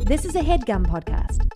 This is a HeadGum podcast.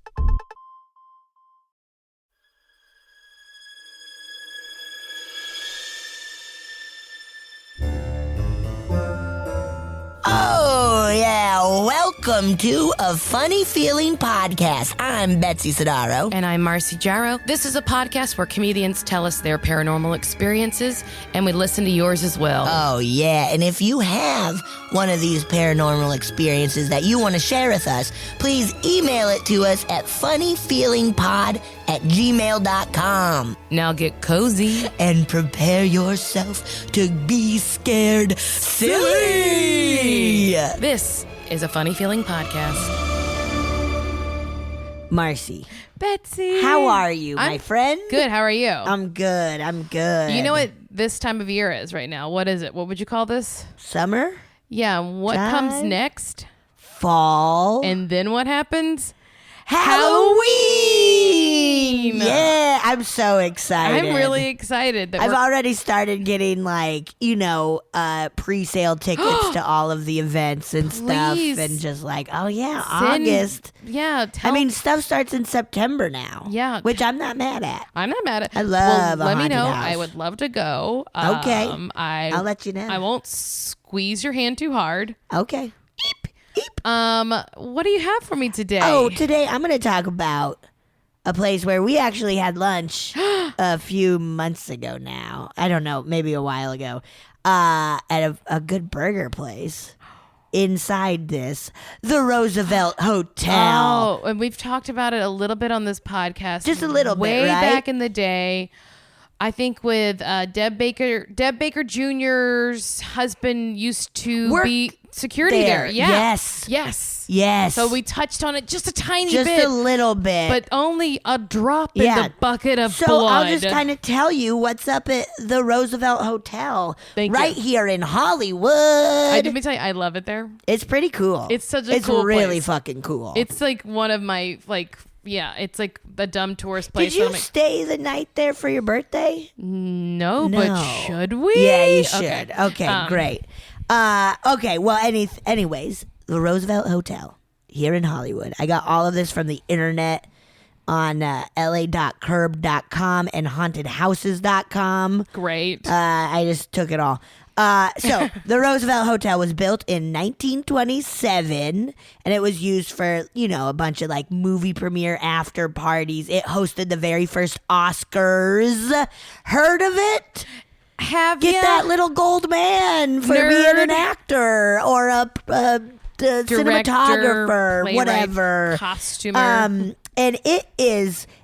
Oh, yeah. Welcome to A Funny Feeling Podcast. I'm Betsy Sidaro. And I'm Marcy Jarrow. This is a podcast where comedians tell us their paranormal experiences, and we listen to yours as well. Oh, yeah. And if you have one of these paranormal experiences that you want to share with us, please email it to us at funnyfeelingpod@gmail.com. Now get cozy. And prepare yourself to be scared silly. This is a Funny Feeling podcast. Marcy. Betsy. How are you, my friend? Good. How are you? I'm good. You know what this time of year is right now? What is it? What would you call this? Summer? Yeah. What comes next? Fall. And then what happens? Halloween! Yeah, I'm so excited. I'm really excited. That I've already started getting pre-sale tickets to all of the events and stuff, and just August. Yeah, stuff starts in September now. Yeah, which I'm not mad at. I'm not mad at. I love. Let me know. House. I would love to go. Okay, I'll let you know. I won't squeeze your hand too hard. Okay. What do you have for me today? Oh, today I'm going to talk about a place where we actually had lunch a few months ago now. I don't know, maybe a while ago, at a good burger place inside the Roosevelt Hotel. Oh, and we've talked about it a little bit on this podcast. Just a little bit, way right? back in the day. I think with Deb Baker Jr.'s husband used to be security there. Yeah. Yes. So we touched on it just a tiny bit. Just a little bit. But only a drop in the bucket of blood. So I'll just kind of tell you what's up at the Roosevelt Hotel here in Hollywood. Let me tell you, I love it there. It's pretty cool. It's such a cool It's really place. fucking cool. It's like one of my, it's like the dumb tourist place. Did you stay the night there for your birthday? No, but should we? Yeah, you should. Okay, great. Okay, well, anyways, the Roosevelt Hotel here in Hollywood. I got all of this from the internet on la.curb.com and hauntedhouses.com. Great. I just took it all. So the Roosevelt Hotel was built in 1927, and it was used for, a bunch of movie premiere after parties. It hosted the very first Oscars. Heard of it? Get that little gold man for being an actor or a cinematographer, whatever, costumer. And it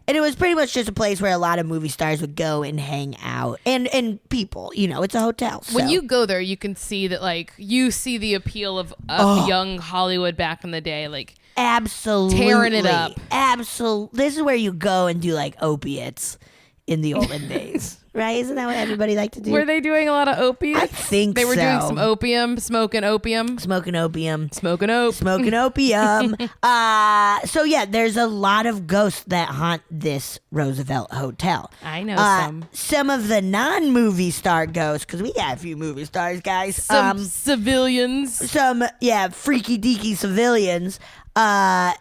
was pretty much just a place where a lot of movie stars would go and hang out, and people, it's a hotel. So. When you go there, you can see that, you see the appeal of young Hollywood back in the day, absolutely tearing it up. Absolutely, this is where you go and do opiates in the olden days. Right? Isn't that what everybody liked to do? Were they doing a lot of opiates? I think they were so. doing some opium, smoking opium. Smoking opium. So yeah, there's a lot of ghosts that haunt this Roosevelt Hotel. I know some. Some of the non-movie star ghosts, because we got a few movie stars, guys. Some civilians. Some, freaky deaky civilians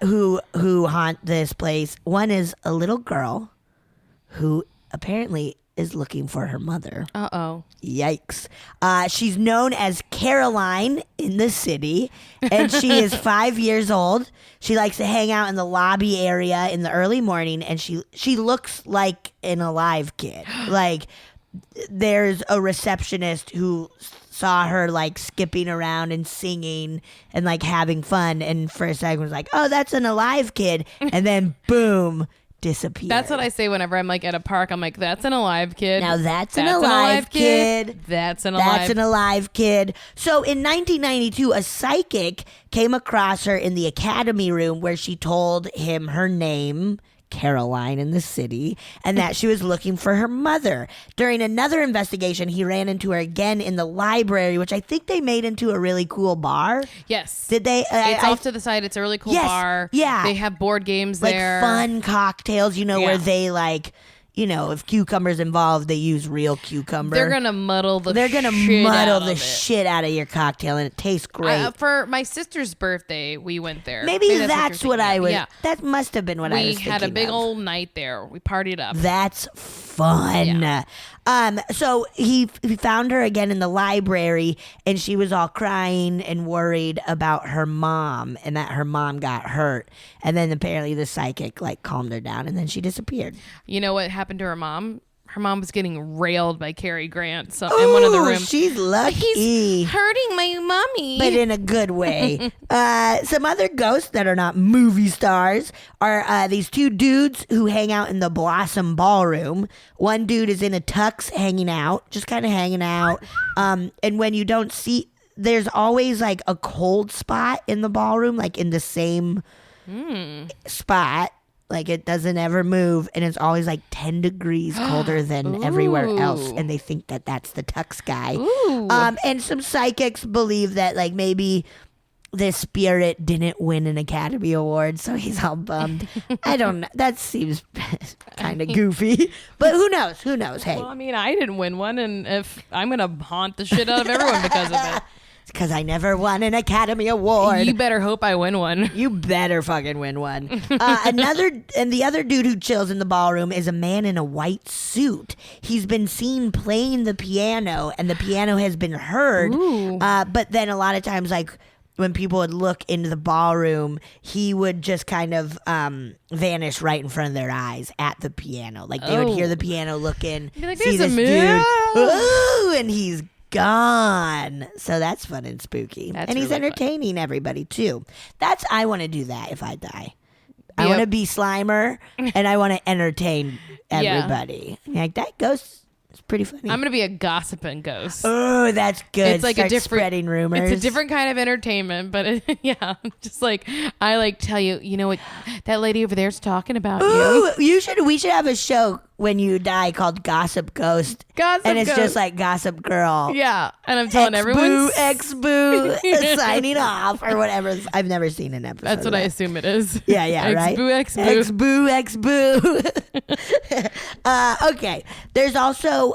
who haunt this place. One is a little girl who apparently is looking for her mother. Uh-oh. Yikes. She's known as Caroline in the city, and she is 5 years old. She likes to hang out in the lobby area in the early morning, and she looks like an alive kid. There's a receptionist who saw her skipping around and singing and having fun, and for a second was like, oh, that's an alive kid, and then boom, disappear. That's what I say whenever I'm at a park. I'm like, that's an alive kid. Now that's an alive kid. That's an alive kid. So in 1992, a psychic came across her in the Academy room where she told him her name, Caroline in the city, and that she was looking for her mother. During another investigation, he ran into her again in the library, which I think they made into a really cool bar. Yes. Did they? It's off to the side. It's a really cool bar. Yeah. They have board games there. Fun cocktails, where they if cucumber's involved, they use real cucumber. They're gonna muddle the shit out of your cocktail, and it tastes great. For my sister's birthday, we went there. Maybe that's what I would. Yeah. That must have been what I was thinking. We had a big old night there. We partied up. That's fun. Yeah. So he found her again in the library, and she was all crying and worried about her mom and that her mom got hurt. And then apparently the psychic calmed her down, and then she disappeared. You know what happened to her mom? Her mom was getting railed by Cary Grant in one of the rooms. She's lucky. He's hurting my mommy. But in a good way. Some other ghosts that are not movie stars are these two dudes who hang out in the Blossom Ballroom. One dude is in a tux hanging out, just kind of hanging out. And when you don't see, there's always a cold spot in the ballroom, in the same spot. It doesn't ever move, and it's always 10 degrees colder than everywhere else, and they think that that's the tux guy. And some psychics believe that maybe this spirit didn't win an Academy Award, so he's all bummed. I don't know. That seems kind of goofy, but who knows? Who knows? Hey. Well, I mean, I didn't win one, and if I'm going to haunt the shit out of everyone because of it. Because I never won an Academy Award. You better hope I win one. You better fucking win one. The other dude who chills in the ballroom is a man in a white suit. He's been seen playing the piano, and the piano has been heard. But then a lot of times, when people would look into the ballroom, he would just kind of vanish right in front of their eyes at the piano. They would hear the piano, look in, see this dude, ooh, and he's gone. So that's fun and spooky. And he's really entertaining everybody too. I want to do that if I die. I want to be Slimer, and I want to entertain everybody. That ghost is pretty funny. I'm going to be a gossiping ghost. Oh, that's good. It's Start spreading rumors. It's a different kind of entertainment, but just I tell you, you know what, that lady over there's talking about you. We should have a show when you die called Gossip Ghost. And it's just like Gossip Girl. Yeah. And I'm telling everyone. Ex-boo, signing off or whatever. I've never seen an episode. That's what I assume it is. Yeah, right? Ex-boo. Ex-boo. Okay. There's also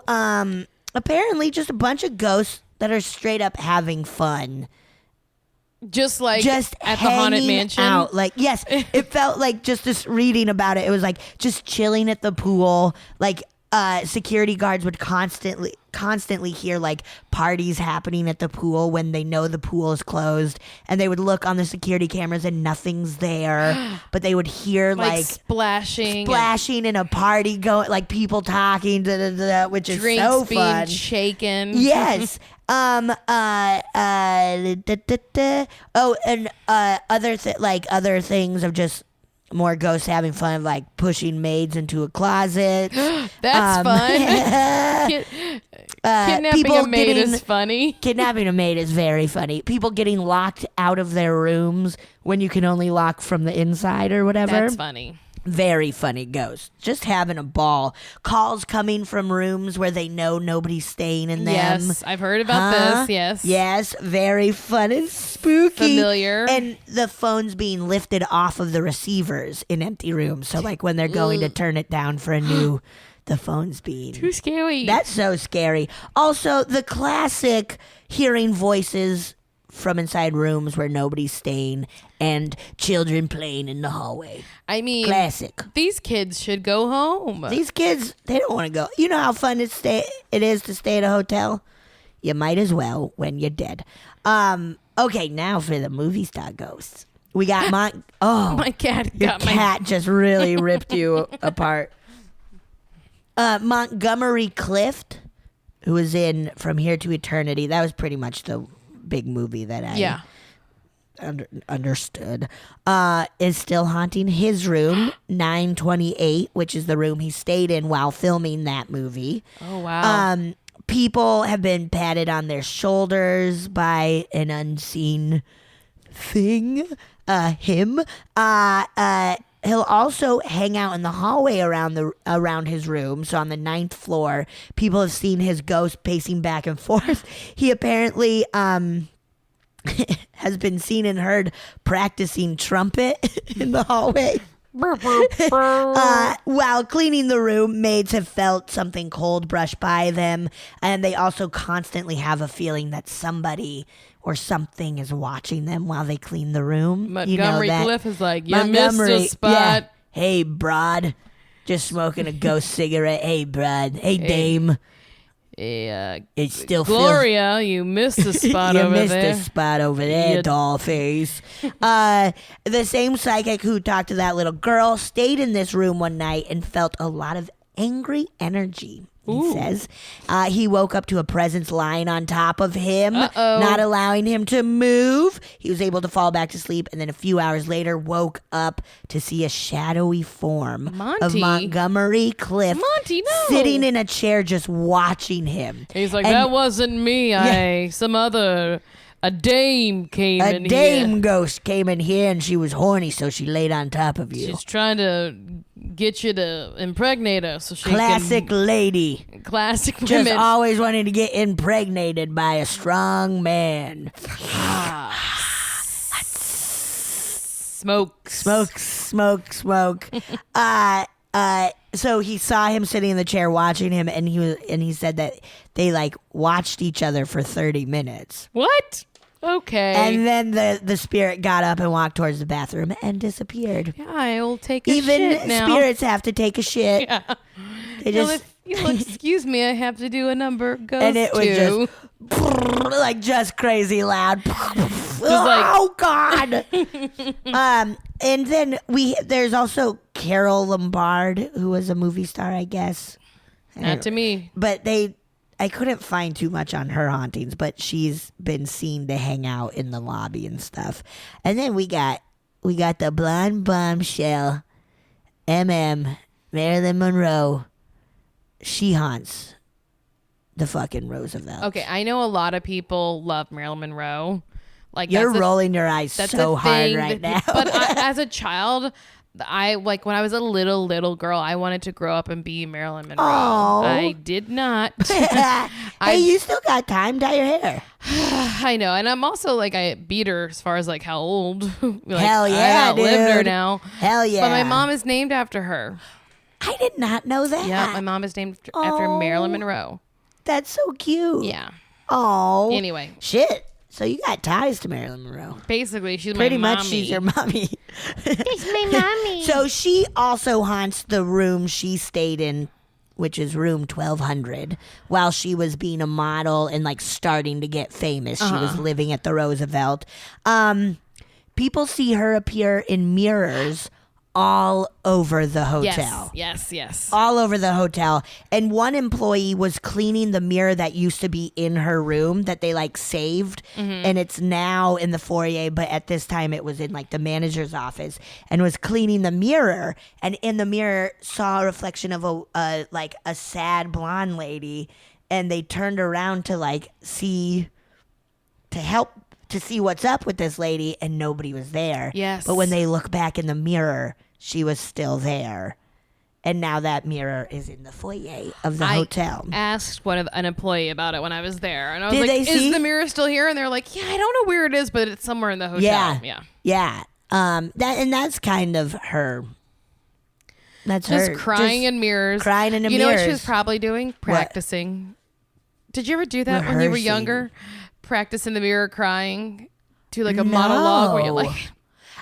apparently just a bunch of ghosts that are straight up having fun. Just at the Haunted Mansion out. Yes, it felt just reading about it, it was just chilling at the pool. Security guards would constantly hear parties happening at the pool when they know the pool is closed, and they would look on the security cameras and nothing's there, but they would hear splashing in a party going, people talking, which is drinks so being fun. shaken. Yes. Other things of just more ghosts having fun, pushing maids into a closet. That's fun. Kidnapping a maid is funny. Kidnapping a maid is very funny. People getting locked out of their rooms when you can only lock from the inside or whatever. That's funny. Very funny ghost. Just having a ball. Calls coming from rooms where they know nobody's staying in them. Yes, I've heard about this. Yes. Yes, very fun and spooky. Familiar. And the phones being lifted off of the receivers in empty rooms. So when they're going to turn it down for a new, the phone's being... Too scary. That's so scary. Also, the classic hearing voices from inside rooms where nobody's staying and children playing in the hallway. I mean, classic. These kids should go home. These kids, they don't want to go. You know how fun it is to stay at a hotel? You might as well when you're dead. Okay, now for the movie star ghosts. We got my cat cat just really ripped you apart. Montgomery Clift, who was in From Here to Eternity. That was pretty much the big movie that I understood, is still haunting his room, 928, which is the room he stayed in while filming that movie. Oh, wow. People have been patted on their shoulders by an unseen thing, him. He'll also hang out in the hallway around his room. So on the 9th floor, people have seen his ghost pacing back and forth. He apparently has been seen and heard practicing trumpet in the hallway. While cleaning the room, maids have felt something cold brush by them, and they also constantly have a feeling that somebody or something is watching them while they clean the room. Montgomery Cliff is like, you missed a spot. Yeah. Hey, broad. Just smoking a ghost cigarette. Hey, broad. Hey, dame. It still Gloria, you missed a spot over there. You missed a spot over there, doll face. The same psychic who talked to that little girl stayed in this room one night and felt a lot of angry energy. He says he woke up to a presence lying on top of him, not allowing him to move. He was able to fall back to sleep, and then a few hours later woke up to see a shadowy form of Montgomery Cliff sitting in a chair just watching him. He's like, that wasn't me. A dame came in here. A dame ghost came in here, and she was horny, so she laid on top of you. She's trying to get you to impregnate her. So she Classic lady. Classic women. Just always wanting to get impregnated by a strong man. Smoke. So he saw him sitting in the chair watching him, and he said that they like watched each other for 30 minutes. What? Okay. And then the spirit got up and walked towards the bathroom and disappeared. Yeah, I'll take a shit now. Even spirits have to take a shit. Yeah. They just... excuse me, I have to do a number. Goes and it was to... just like just crazy loud. Oh God. And then there's also Carol Lombard, who was a movie star, I guess. Not to me. But I couldn't find too much on her hauntings, but she's been seen to hang out in the lobby and stuff. And then we got the blonde bombshell, Marilyn Monroe. She haunts the fucking Roosevelt. Okay, I know a lot of people love Marilyn Monroe. Like, you're rolling your eyes so hard right now. But as a child, I like when I was a little girl, I wanted to grow up and be Marilyn Monroe. Oh. I did not. Hey, you still got time. Dye your hair. I know, and I'm also like I beat her as far as like how old. Like, hell yeah, I outlived her now. Hell yeah. But my mom is named after her. I did not know that. Yeah, my mom is named after Marilyn Monroe. That's so cute. Yeah. Oh. Anyway. Shit. So you got ties to Marilyn Monroe. Basically, she's pretty my mommy. much she's your mommy. It's my mommy. So she also haunts the room she stayed in, which is room 1200, while she was being a model and like starting to get famous. She was living at the Roosevelt. People see her appear in mirrors all over the hotel. Yes. All over the hotel. And one employee was cleaning the mirror that used to be in her room that they like saved. And it's now in the foyer, but at this time it was in like the manager's office, and was cleaning the mirror, and in the mirror saw a reflection of a sad blonde lady, and they turned around to like see what's up with this lady, and nobody was there. Yes. But when they look back in the mirror, she was still there. And now that mirror is in the foyer of the hotel. I asked an employee about it when I was there. And I was Did like, they see? Is the mirror still here? And they're like, yeah, I don't know where it is, but it's somewhere in the hotel. Yeah. That's kind of her. That's just her. Crying in mirrors. Crying in the mirrors. You know what she was probably doing? Practicing. What? Did you ever do that when you were younger? Practice in the mirror crying to like a monologue where you're like,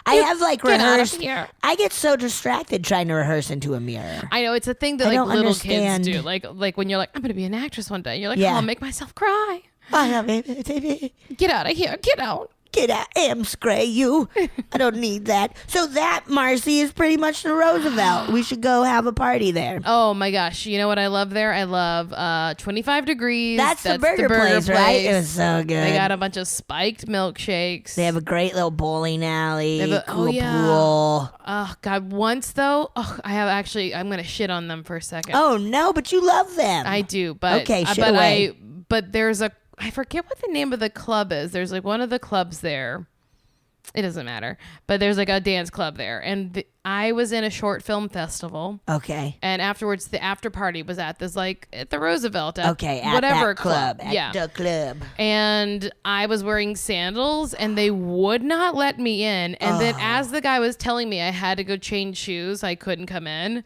I have like rehearsed. I get so distracted trying to rehearse into a mirror. I know it's a thing that like little kids do. Like when you're like, I'm gonna be an actress one day. You're like, I'll make myself cry. Get out of here. Get out. Get out, Scray you. I don't need that. So that, Marcy, is pretty much the Roosevelt. We should go have a party there. Oh my gosh. You know what I love there? I love 25 Degrees. That's the burger place, right? It was so good. They got a bunch of spiked milkshakes. They have a great little bowling alley. They have pool. Oh God. Once though, I'm going to shit on them for a second. Oh no, but you love them. I do, but okay, shit away. But there's I forget what the name of the club is. There's like one of the clubs there It doesn't matter. But there's like a dance club there. And I was in a short film festival. Okay. And afterwards, the after party was at this, like, at the Roosevelt. At at whatever that club. Yeah. At the club. And I was wearing sandals, and they would not let me in. And then as the guy was telling me I had to go change shoes, I couldn't come in.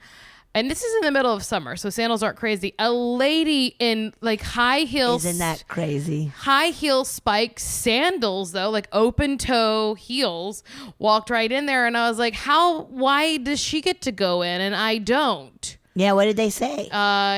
And this is in the middle of summer, so sandals aren't crazy. A lady in like high heels. Isn't that crazy? High heel spiked sandals, though, like open toe heels, walked right in there. And I was like, why does she get to go in and I don't? Yeah, what did they say?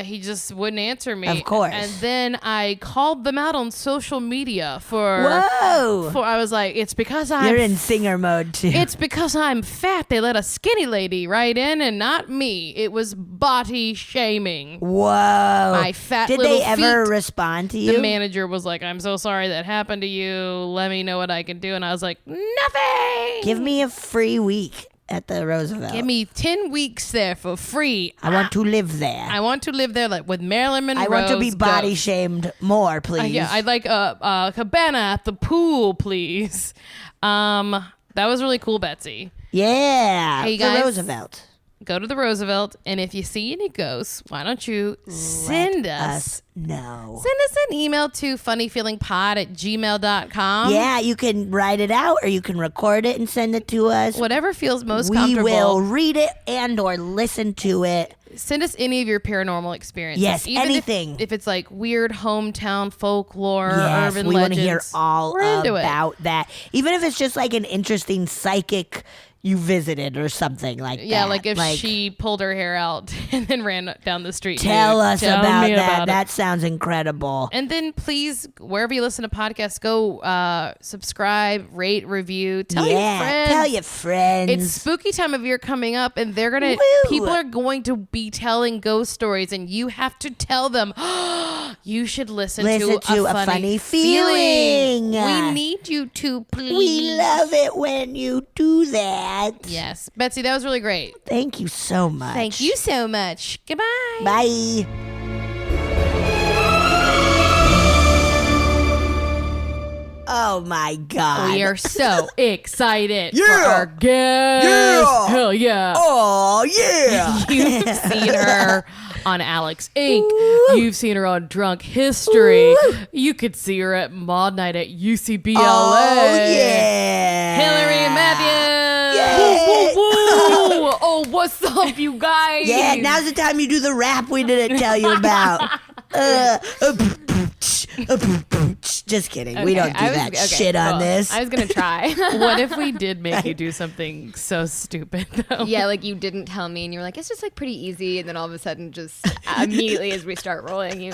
He just wouldn't answer me. Of course. And then I called them out on social media for I was like, it's because You're in singer mode too. It's because I'm fat. They let a skinny lady right in and not me. It was body shaming. Whoa. My fat Did little they ever feet. respond to you? The manager was like, I'm so sorry that happened to you. Let me know what I can do. And I was like, nothing. Give me a free week at the Roosevelt. Give me 10 weeks there for free. I want to live there. I want to live there like with Marilyn Monroe. I want to be body shamed more, please. Yeah, I'd like a cabana at the pool, please. That was really cool, Betsy. Yeah. Hey, guys. The Roosevelt. Go to the Roosevelt, and if you see any ghosts, why don't you send us know. Send us an email to funnyfeelingpod@gmail.com. Yeah, you can write it out or you can record it and send it to us. Whatever feels most comfortable. We will read it and or listen to it. Send us any of your paranormal experiences. Yes, even anything. If it's like weird hometown folklore, yes, urban we legends. We want to hear all about it. that. Even if it's just like an interesting psychic you visited or something like that. Yeah, like if she pulled her hair out and then ran down the street. Tell us about that. That sounds incredible. And then please, wherever you listen to podcasts, go subscribe, rate, review. Tell your friends. Tell your friends. It's spooky time of year coming up, and they're gonna. People are going to be telling ghost stories, and you have to tell them. You should listen to a funny feeling. We need you to, please. We love it when you do that. Yes. Betsy, that was really great. Thank you so much. Thank you so much. Goodbye. Bye. Oh my God. We are so excited for our guest. Yeah. Hell yeah. Oh yeah. You've seen her on Alex Inc. Ooh. You've seen her on Drunk History. Ooh. You could see her at Mod Night at UCBLA. Oh yeah. Hillary Matthews. Oh, what's up, you guys? Yeah, now's the time you do the rap we didn't tell you about. Just kidding. Okay, we don't do that shit on this. I was going to try. What if we did make you do something so stupid, though? Yeah, like you didn't tell me and you were like, it's just like pretty easy. And then all of a sudden, just immediately as we start rolling you.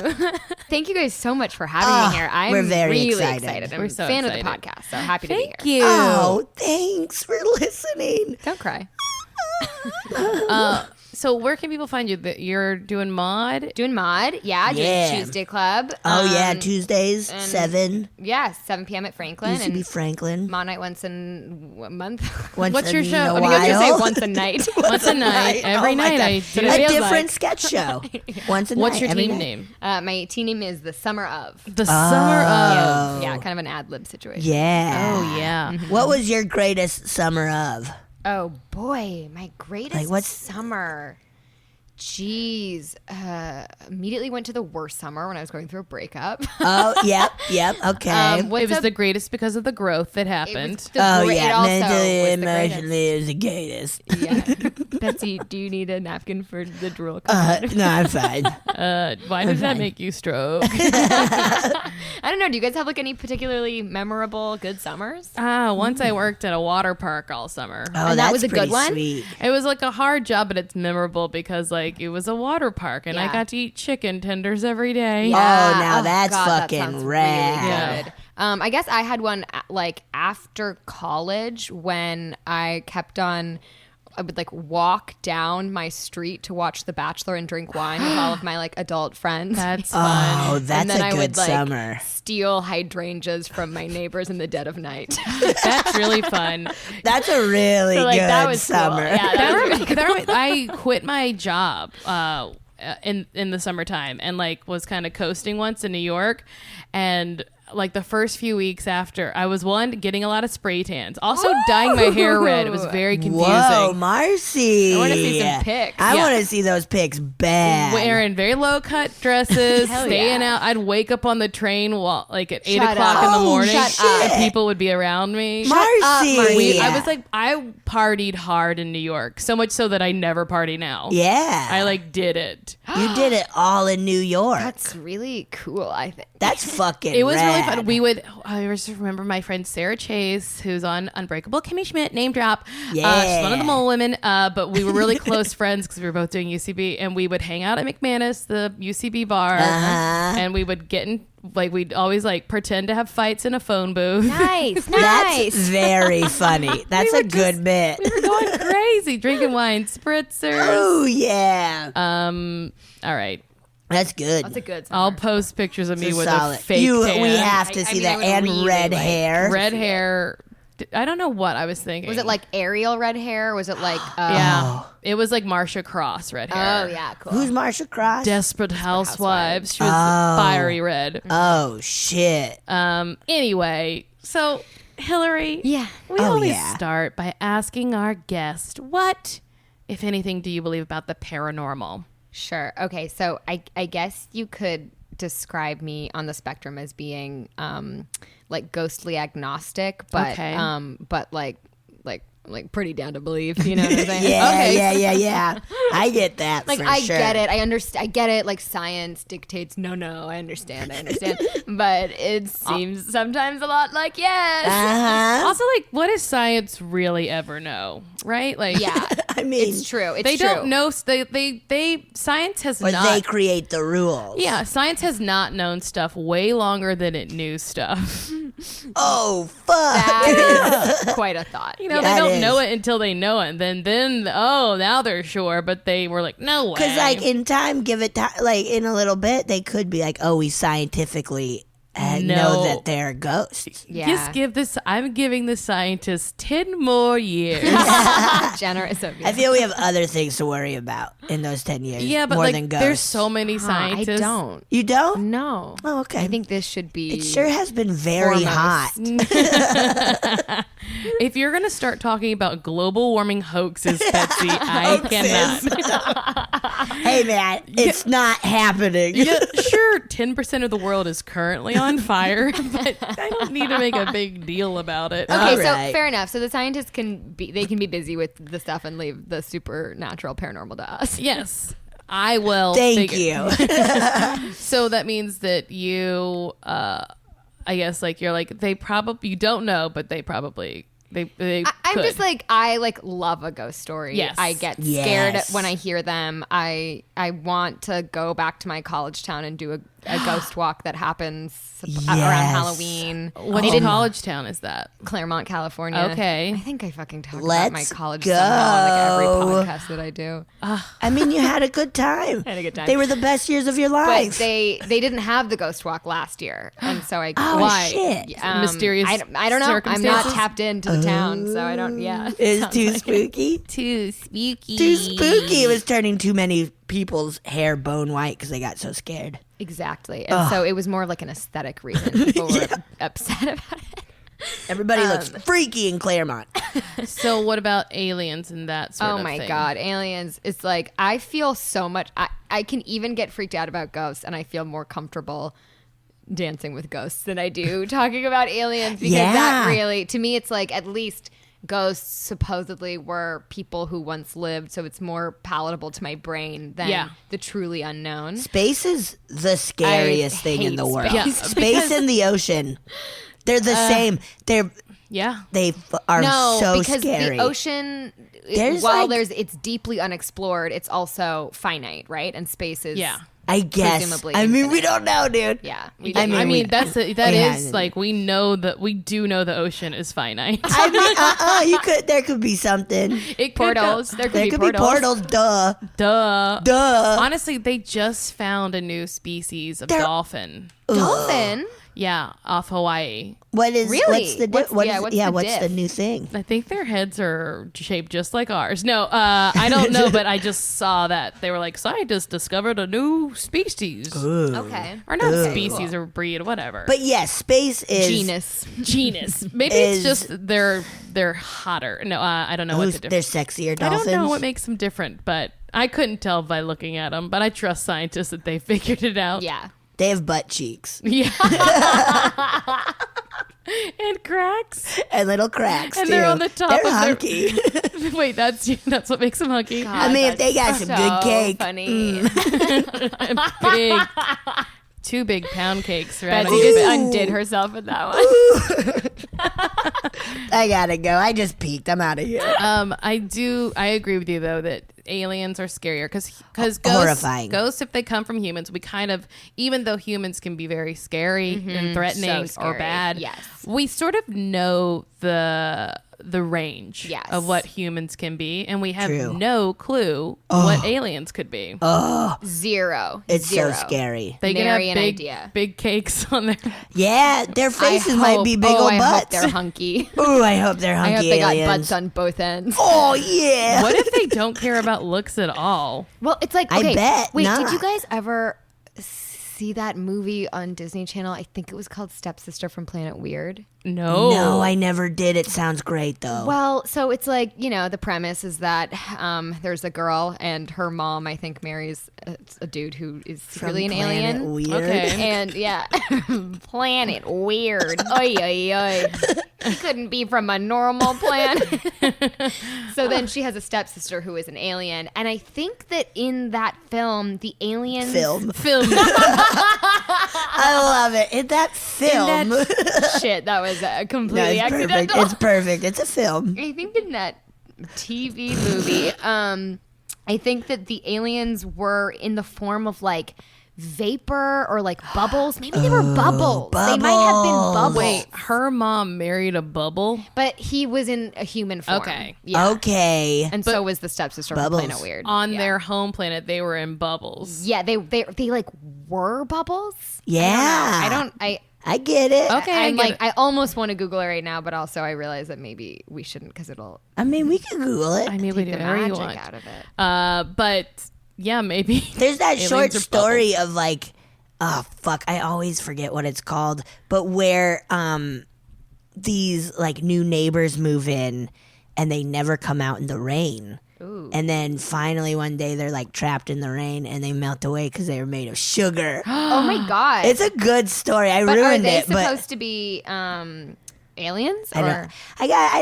Thank you guys so much for having me here. We're very really excited. I'm a fan of the podcast, so happy to be here. Thank you. Oh, thanks for listening. Don't cry. So where can people find you? You're doing Mod? Doing Tuesday Club. Oh, yeah, Tuesdays, 7. Yeah, 7 p.m. at Franklin. UCB Franklin. Mod Night once in a month. What's your show? I was going to say once a night. Once a night. Every night. A different sketch show. Once a night. What's your team name? My team name is The Summer Of. The Summer Of. Yeah, kind of an ad-lib situation. Yeah. Oh, yeah. Mm-hmm. What was your greatest summer of? Oh, boy. My greatest summer. Jeez. Immediately went to the worst summer when I was going through a breakup. Oh, yep, okay. It was the greatest because of the growth that happened. Mentally, emotionally, it was the greatest. Yeah. Betsy, do you need a napkin for the drool? No, I'm fine. Why did that make you stroke? I don't know. Do you guys have like any particularly memorable good summers? Once I worked at a water park all summer. Oh, and that was a good one? Sweet. It was like a hard job, but it's memorable because like it was a water park and I got to eat chicken tenders every day. Yeah. Oh, now that's fucking rad. Really good. I guess I had one like after college when I would like walk down my street to watch The Bachelor and drink wine with all of my like adult friends. That's fun. Oh, that's a good summer. Steal hydrangeas from my neighbors in the dead of night. That's really fun. That's a really good summer. Cool. Yeah, I quit my job in the summertime and like was kind of coasting once in New York, and like the first few weeks after, I was getting a lot of spray tans. Also dyeing my hair red. It was very confusing. Whoa, Marcy. I want to see some pics. I want to see those pics bad. Wearing very low cut dresses, staying out. I'd wake up on the train at 8 o'clock in the morning, and people would be around me. Marcy. I partied hard in New York, so much so that I never party now. Yeah. I did it. You did it all in New York. That's really cool, I think. That's fucking It was rad. really fun. I just remember my friend Sarah Chase, who's on Unbreakable Kimmy Schmidt, name drop. Yeah. She's one of the mole women, but we were really close friends because we were both doing UCB, and we would hang out at McManus, the UCB bar, and we would get in, we'd always pretend to have fights in a phone booth. Nice. That's very funny. That's a good bit. We were going crazy, drinking wine spritzers. Oh, yeah. All right. That's good. That's a good summer. I'll post pictures of me with solid. a fake tan. We have to see that. And really red hair. Red hair. I don't know what I was thinking. Was it like Ariel red hair? Or was it like... yeah. It was like Marsha Cross red hair. Oh, yeah, cool. Who's Marsha Cross? Desperate Housewives. She was fiery red. Oh, shit. Anyway, so Hillary, we always start by asking our guest, what, if anything, do you believe about the paranormal? Sure. Okay, so I guess you could describe me on the spectrum as being ghostly agnostic, but like pretty down to believe, you know what I'm saying? Yeah. I get that. I get it. I understand. I get it. Like science dictates. No. I understand. But it seems sometimes a lot like yes. Uh-huh. Also, what does science really ever know? Right? Yeah. I mean, it's true. They don't know. Science has or not. They create the rules. Yeah, science has not known stuff way longer than it knew stuff. Oh, fuck. That is quite a thought. They don't know it until they know it. And then now they're sure, but they were like, no way. Because in time, give it time, in a little bit, they could be like, oh, we scientifically know that they're ghosts. Yeah. Just give this. I'm giving the scientists 10 more years. Generous of you. I feel we have other things to worry about in those 10 years. Yeah, but more than ghosts. there's so many scientists. I don't. You don't? No. Oh, okay. I think this should be. It sure has been very hot. If you're gonna start talking about global warming hoaxes, Betsy, I cannot. Hey man, it's not happening. Yeah, sure, 10% of the world is currently on fire, but I don't need to make a big deal about it. Okay, so fair enough. So the scientists can be busy with the stuff and leave the supernatural paranormal to us. Yes. I will. Thank you. So that means that you, I guess, you're you don't know, but they probably. I'm just I love a ghost story. Yes. I get scared when I hear them. I want to go back to my college town and do a ghost walk that happens around Halloween. What college town is that? Claremont, California. Okay. I think I fucking talk about Let's my college go. somehow on every podcast that I do. I mean, you had a good time. I had a good time. They were the best years of your life. But they didn't have the ghost walk last year, and so I why? Shit. Mysterious. I don't know. I'm not tapped into the town, so I don't. Yeah, it's too spooky. Too spooky. Too spooky. It was turning too many people's hair bone white because they got so scared. Exactly, and so it was more like an aesthetic reason people were upset about it. Everybody looks freaky in Claremont. So what about aliens and that sort of thing? Oh my God, aliens. It's I feel so much. I can even get freaked out about ghosts, and I feel more comfortable dancing with ghosts than I do talking about aliens, because that really, to me, it's at least ghosts supposedly were people who once lived, so it's more palatable to my brain than the truly unknown. Space is the scariest thing in the world. Yeah, space and the ocean. They're the same. They are so because scary. the ocean, it's deeply unexplored, it's also finite, right? And space is I guess. Presumably infinite. We don't know, dude. Yeah. We do know the ocean is finite. There could be something. Portals. There could be portals. Duh. Honestly, they just found a new species of dolphin. Dolphin? Yeah, off Hawaii. What is Really? What's the What's what's the diff? new thing? I think their heads are shaped just like ours. No, I don't know, but I just saw that they were like, scientists discovered a new species. Ooh. Okay. Or not species or breed or whatever. But yes, space is Genus. Maybe it's just they're hotter. No, I don't know what the difference. They're sexier dolphins. I don't know what makes them different, but I couldn't tell by looking at them. But I trust scientists that they figured it out. Yeah. They have butt cheeks. Yeah. And cracks. And little cracks, and too. They're on the top they're of hunky. Wait, that's what makes them hunky? God, I mean, if they got some good cake. Funny. Big. 2 big pound cakes, right? Betsy just undid herself with that one. I gotta go. I just peeked. I'm out of here. I agree with you though that aliens are scarier because horrifying. Ghosts, if they come from humans, we kind of, even though humans can be very scary and threatening So or scary. bad, Yes. we sort of know the range Yes. of what humans can be, and we have True. no clue what aliens could be. Zero. It's Zero. so scary. They could have Nary an idea. big cakes on there. Yeah, their faces might be big old I butts. hope they're hunky. Ooh, I hope they're I hunky hope they aliens. got butts on both ends. Oh, yeah. What if they don't care about looks at all? Well, it's like, I okay, bet wait, not. did you guys ever see that movie on Disney Channel? I think it was called Stepsister from Planet Weird. No, I never did. It sounds great, though. Well, so it's like, the premise is that there's a girl and her mom, I think, marries a dude who is secretly an Planet alien. Weird. Okay. And yeah, Planet Weird. Oy, oy, oy. He couldn't be from a normal planet. So then she has a stepsister who is an alien. And I think that in that film, the aliens... Film. I I love it. In that film. Shit, that was completely No, it's perfect. accidental. It's perfect. It's a film. I think in that TV movie, I think that the aliens were in the form of like vapor or like bubbles. Maybe they were bubbles. They might have been bubbles. Wait, her mom married a bubble? But he was in a human form. Okay. Yeah. Okay. And so was the stepsister from Bubbles. Planet Weird. On their home planet, they were in bubbles. Yeah, they like were bubbles. Yeah. I get it. Okay, I almost want to Google it right now, but also I realize that maybe we shouldn't because it'll I mean, we can Google it. I mean, we do take the whatever you magic want. out of it. But yeah, maybe. There's that aliens short are story bubbles. of like, oh fuck, I always forget what it's called, but where these like new neighbors move in and they never come out in the rain. Ooh. And then finally one day they're like trapped in the rain and they melt away because they were made of sugar. Oh my god! It's a good story. I But are ruined they it, but supposed to be aliens? I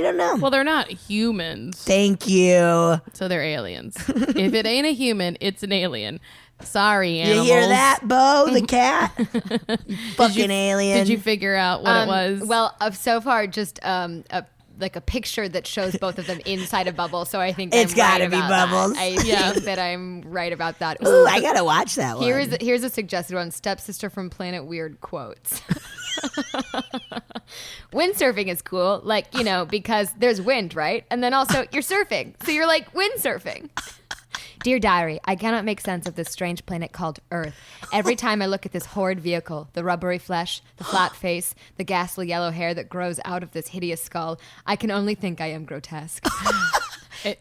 don't know. Well, they're not humans, Thank you. so they're aliens. If it ain't a human, it's an alien. Sorry, animals. You hear that, Bo, the cat? You fucking alien. Did you figure out what it was? Well, so far, just like a picture that shows both of them inside a bubble. So I think It's I'm gotta right be about Bubbles. That. I think that I'm right about that. Ooh, I gotta watch that one. Here's a suggested one: Stepsister from Planet Weird quotes. Windsurfing is cool, like, because there's wind, right? And then also you're surfing, so you're like windsurfing. Dear Diary, I cannot make sense of this strange planet called Earth. Every time I look at this horrid vehicle, the rubbery flesh, the flat face, the ghastly yellow hair that grows out of this hideous skull, I can only think I am grotesque.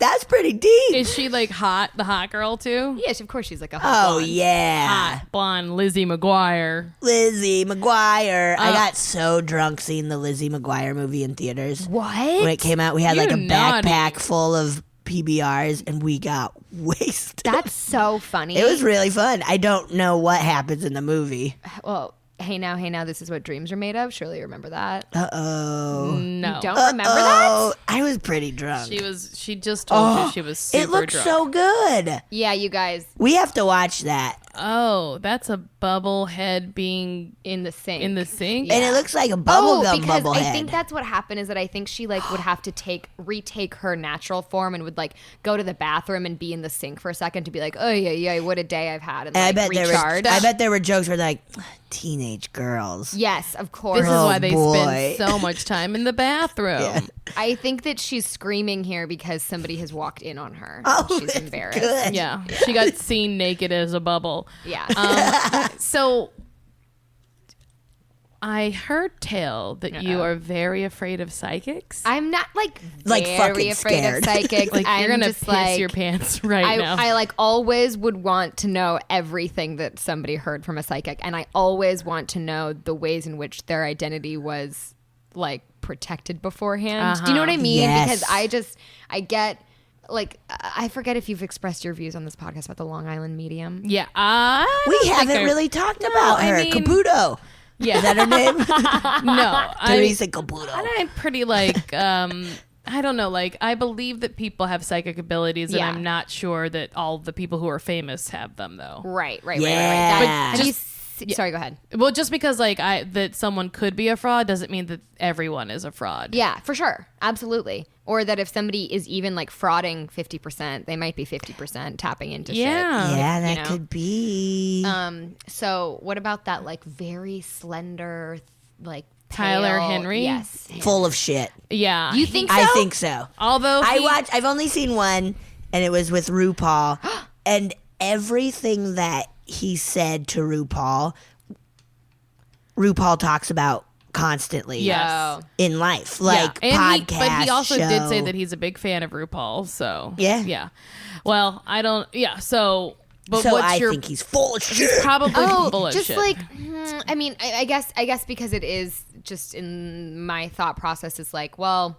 That's pretty deep. Is she like hot, the hot girl too? Yes, of course she's like a hot Oh, blonde. yeah. Hot blonde Lizzie McGuire. Lizzie McGuire. I got so drunk seeing the Lizzie McGuire movie in theaters. What? When it came out, we had like a You naughty. backpack full of PBRs and we got wasted. That's so funny. It was really fun. I don't know what happens in the movie. Well, hey now, this is what dreams are made of. Surely you remember that. Uh-oh. No. You don't remember that? Oh, I was pretty drunk. She just told you she was super It looks drunk. so good. Yeah, you guys We have to watch that. Oh, that's a bubble head being in the sink. in the sink? And it looks like a bubblegum because bubble I head. think that's what happened is that I think she like would have to retake her natural form and would like go to the bathroom and be in the sink for a second to be like, oh yeah, what a day I've had, and And like, recharge. I bet there were jokes where they're like, teenage girls. Yes, of course. This is Oh, why they boy. spend so much time in the bathroom. I think that she's screaming here because somebody has walked in on her. Oh, She's embarrassed. good. Yeah. She got seen naked as a bubble. Yeah. So I heard tale that you are very afraid of psychics. I'm not like fucking afraid scared. of psychics. Like I'm you're gonna just piss your pants right now. I like always would want to know everything that somebody heard from a psychic, and I always want to know the ways in which their identity was like protected beforehand. Do you know what I mean? Yes. Because I get. Like, I forget if you've expressed your views on this podcast about the Long Island medium. Yeah. We haven't really talked about her. Caputo. Yeah. Is that her name? No. Teresa Caputo. I'm pretty like, I don't know. Like, I believe that people have psychic abilities, and I'm not sure that all the people who are famous have them, though. Right. Yeah. Sorry, go ahead. Well, just because like that someone could be a fraud doesn't mean that everyone is a fraud. Yeah, for sure. Absolutely. Or that if somebody is even like frauding 50%, they might be 50% tapping into shit. Yeah, that could be. So what about that like very slender, like Tyler pale, Henry? Yes. Full of shit. Yeah. You think so? I think so. Although I've only seen one, and it was with RuPaul, and everything that he said to RuPaul talks about constantly in life, like podcast. But he also show. did say that he's a big fan of RuPaul. So yeah. Well, I don't. Yeah. So. But so I think he's full of shit. He's probably full of just shit. like I mean, I guess because it is just in my thought process is like, well,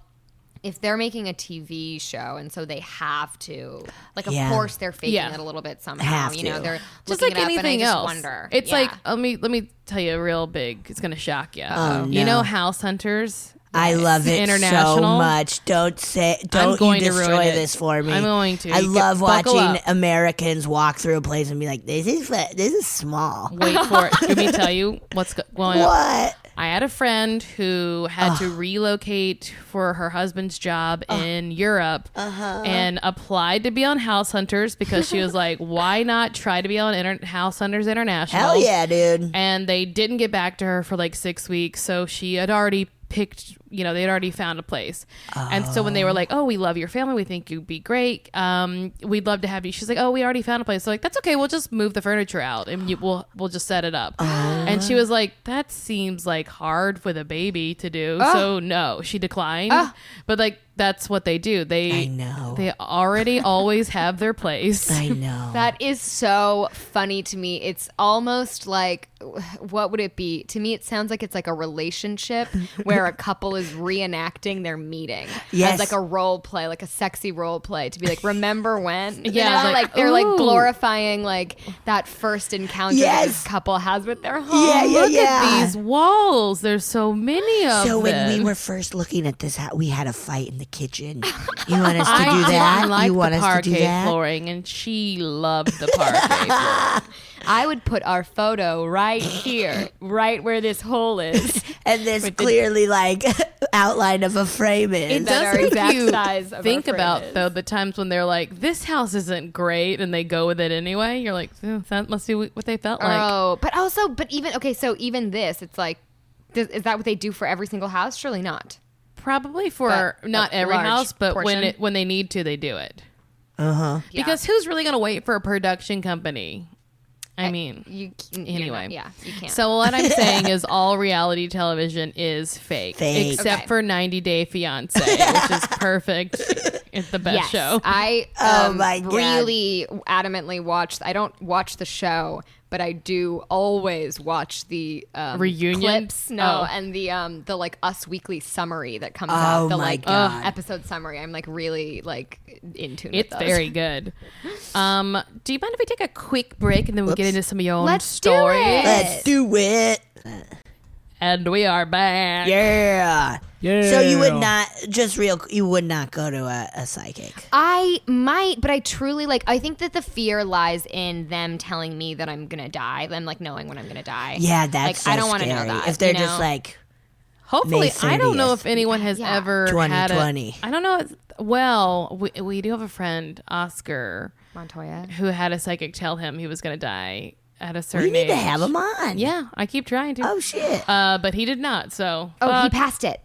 if they're making a TV show and so they have to, like, of course they're faking it a little bit somehow. You know, they're just looking like it up, anything and I just else. wonder. It's like let me tell you real big. It's gonna shock you. Oh, You no. know, House Hunters. I love it so much. Don't you destroy this for me. I'm going to. I love buckle watching up. Americans walk through a place and be like, "This is small." Wait for it. Let me tell you what's going on. What? I had a friend who had to relocate for her husband's job in Europe and applied to be on House Hunters because she was like, why not try to be on House Hunters International? Hell yeah, dude. And they didn't get back to her for like 6 weeks. So she had already picked, you know, they'd already found a place. And so when they were like, oh, we love your family, we think you'd be great, we'd love to have you, she's like, oh, we already found a place. So like, that's okay, we'll just move the furniture out and we'll just set it up. And she was like, that seems like hard with a baby to do. So no, she declined. But like, that's what they do. I know. They already always have their place. I know. That is so funny to me. It's almost like, what would it be? To me, it sounds like it's like a relationship where a couple is reenacting their meeting. Yes. As like a role play, like a sexy role play to be like, remember when? Yeah, You know? like, they're like ooh. glorifying like that first encounter that this couple has with their home. Look at these walls. There's so many of them. So when we were first looking at this house, we had a fight in the kitchen. You want us to I do that? didn't like You want the us to do parquet that? flooring, and she loved the parquet flooring. I would put our photo right here, right where this hole is. And there's clearly like outline of a frame is. It That does are make exact you size of think our about, frame is. though, the times when they're like, this house isn't great, and they go with it anyway. You're like, that must be what they felt like. Oh, but even this, it's like, is that what they do for every single house? Surely not. Probably for But not a every large house, but portion. when they need to, they do it. Yeah. Because who's really going to wait for a production company? I mean, anyway, you can't. So what I'm saying is all reality television is fake. Fake. Except Okay. for 90 Day Fiance, which is perfect. It's the best show. I my God. really adamantly watch. I don't watch the show, but I do always watch the Reunion? clips. No, Oh. and the like Us Weekly summary that comes Oh, out. The my like God. episode summary. I'm like really like in tune. It's with those. very good. Do you mind if we take a quick break and then we get into some of your own Let's do stories? it. Let's do it. And we are back. Yeah. So you would not you would not go to a psychic. I might, but I truly like. I think that the fear lies in them telling me that I'm gonna die. Them like knowing when I'm gonna die. Yeah, that's like so I don't want to know scary. that. If they're you know? just like Hopefully, May I don't know 30th. if anyone has Yeah. ever had 2020. I don't know. Well, we do have a friend, Oscar, Montoya. who had a psychic tell him he was going to die at a we certain need age. to have him on. Yeah, I keep trying to. Oh shit. But he did not. So. Oh, he fuck. passed it.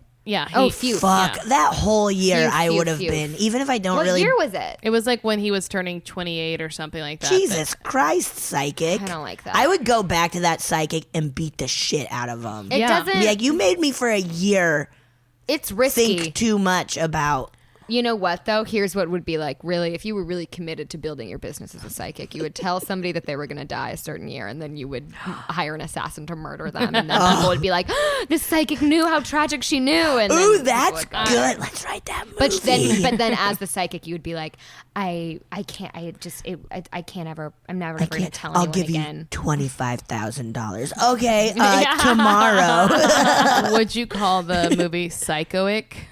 Few. Fuck. Yeah. That whole year I would have Few. been, even if I don't What really. year was it? It was like when he was turning 28 or something like that. Jesus Christ, psychic. I don't like that. I would go back to that psychic and beat the shit out of him. It doesn't. Be like, you made me for a year It's risky. think too much about. You know what, though? Here's what would be like, really, if you were really committed to building your business as a psychic, you would tell somebody that they were going to die a certain year, and then you would hire an assassin to murder them. And then people would be like, this psychic knew how tragic she knew. And Ooh, then that's good. Let's write that movie. But then as the psychic, you would be like, I can't ever, I'm never going to tell anyone I'll give again. you $25,000. Okay, tomorrow. Would you call the movie Psychoic?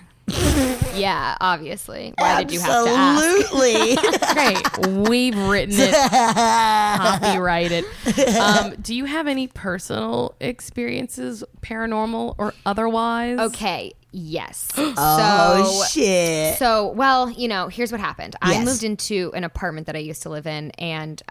Yeah, obviously. Why did you have to ask? Absolutely. Great. We've written it. Copyrighted. Do you have any personal experiences, paranormal or otherwise? Okay. Yes. Shit. So, well, here's what happened. I Yes. moved into an apartment that I used to live in, and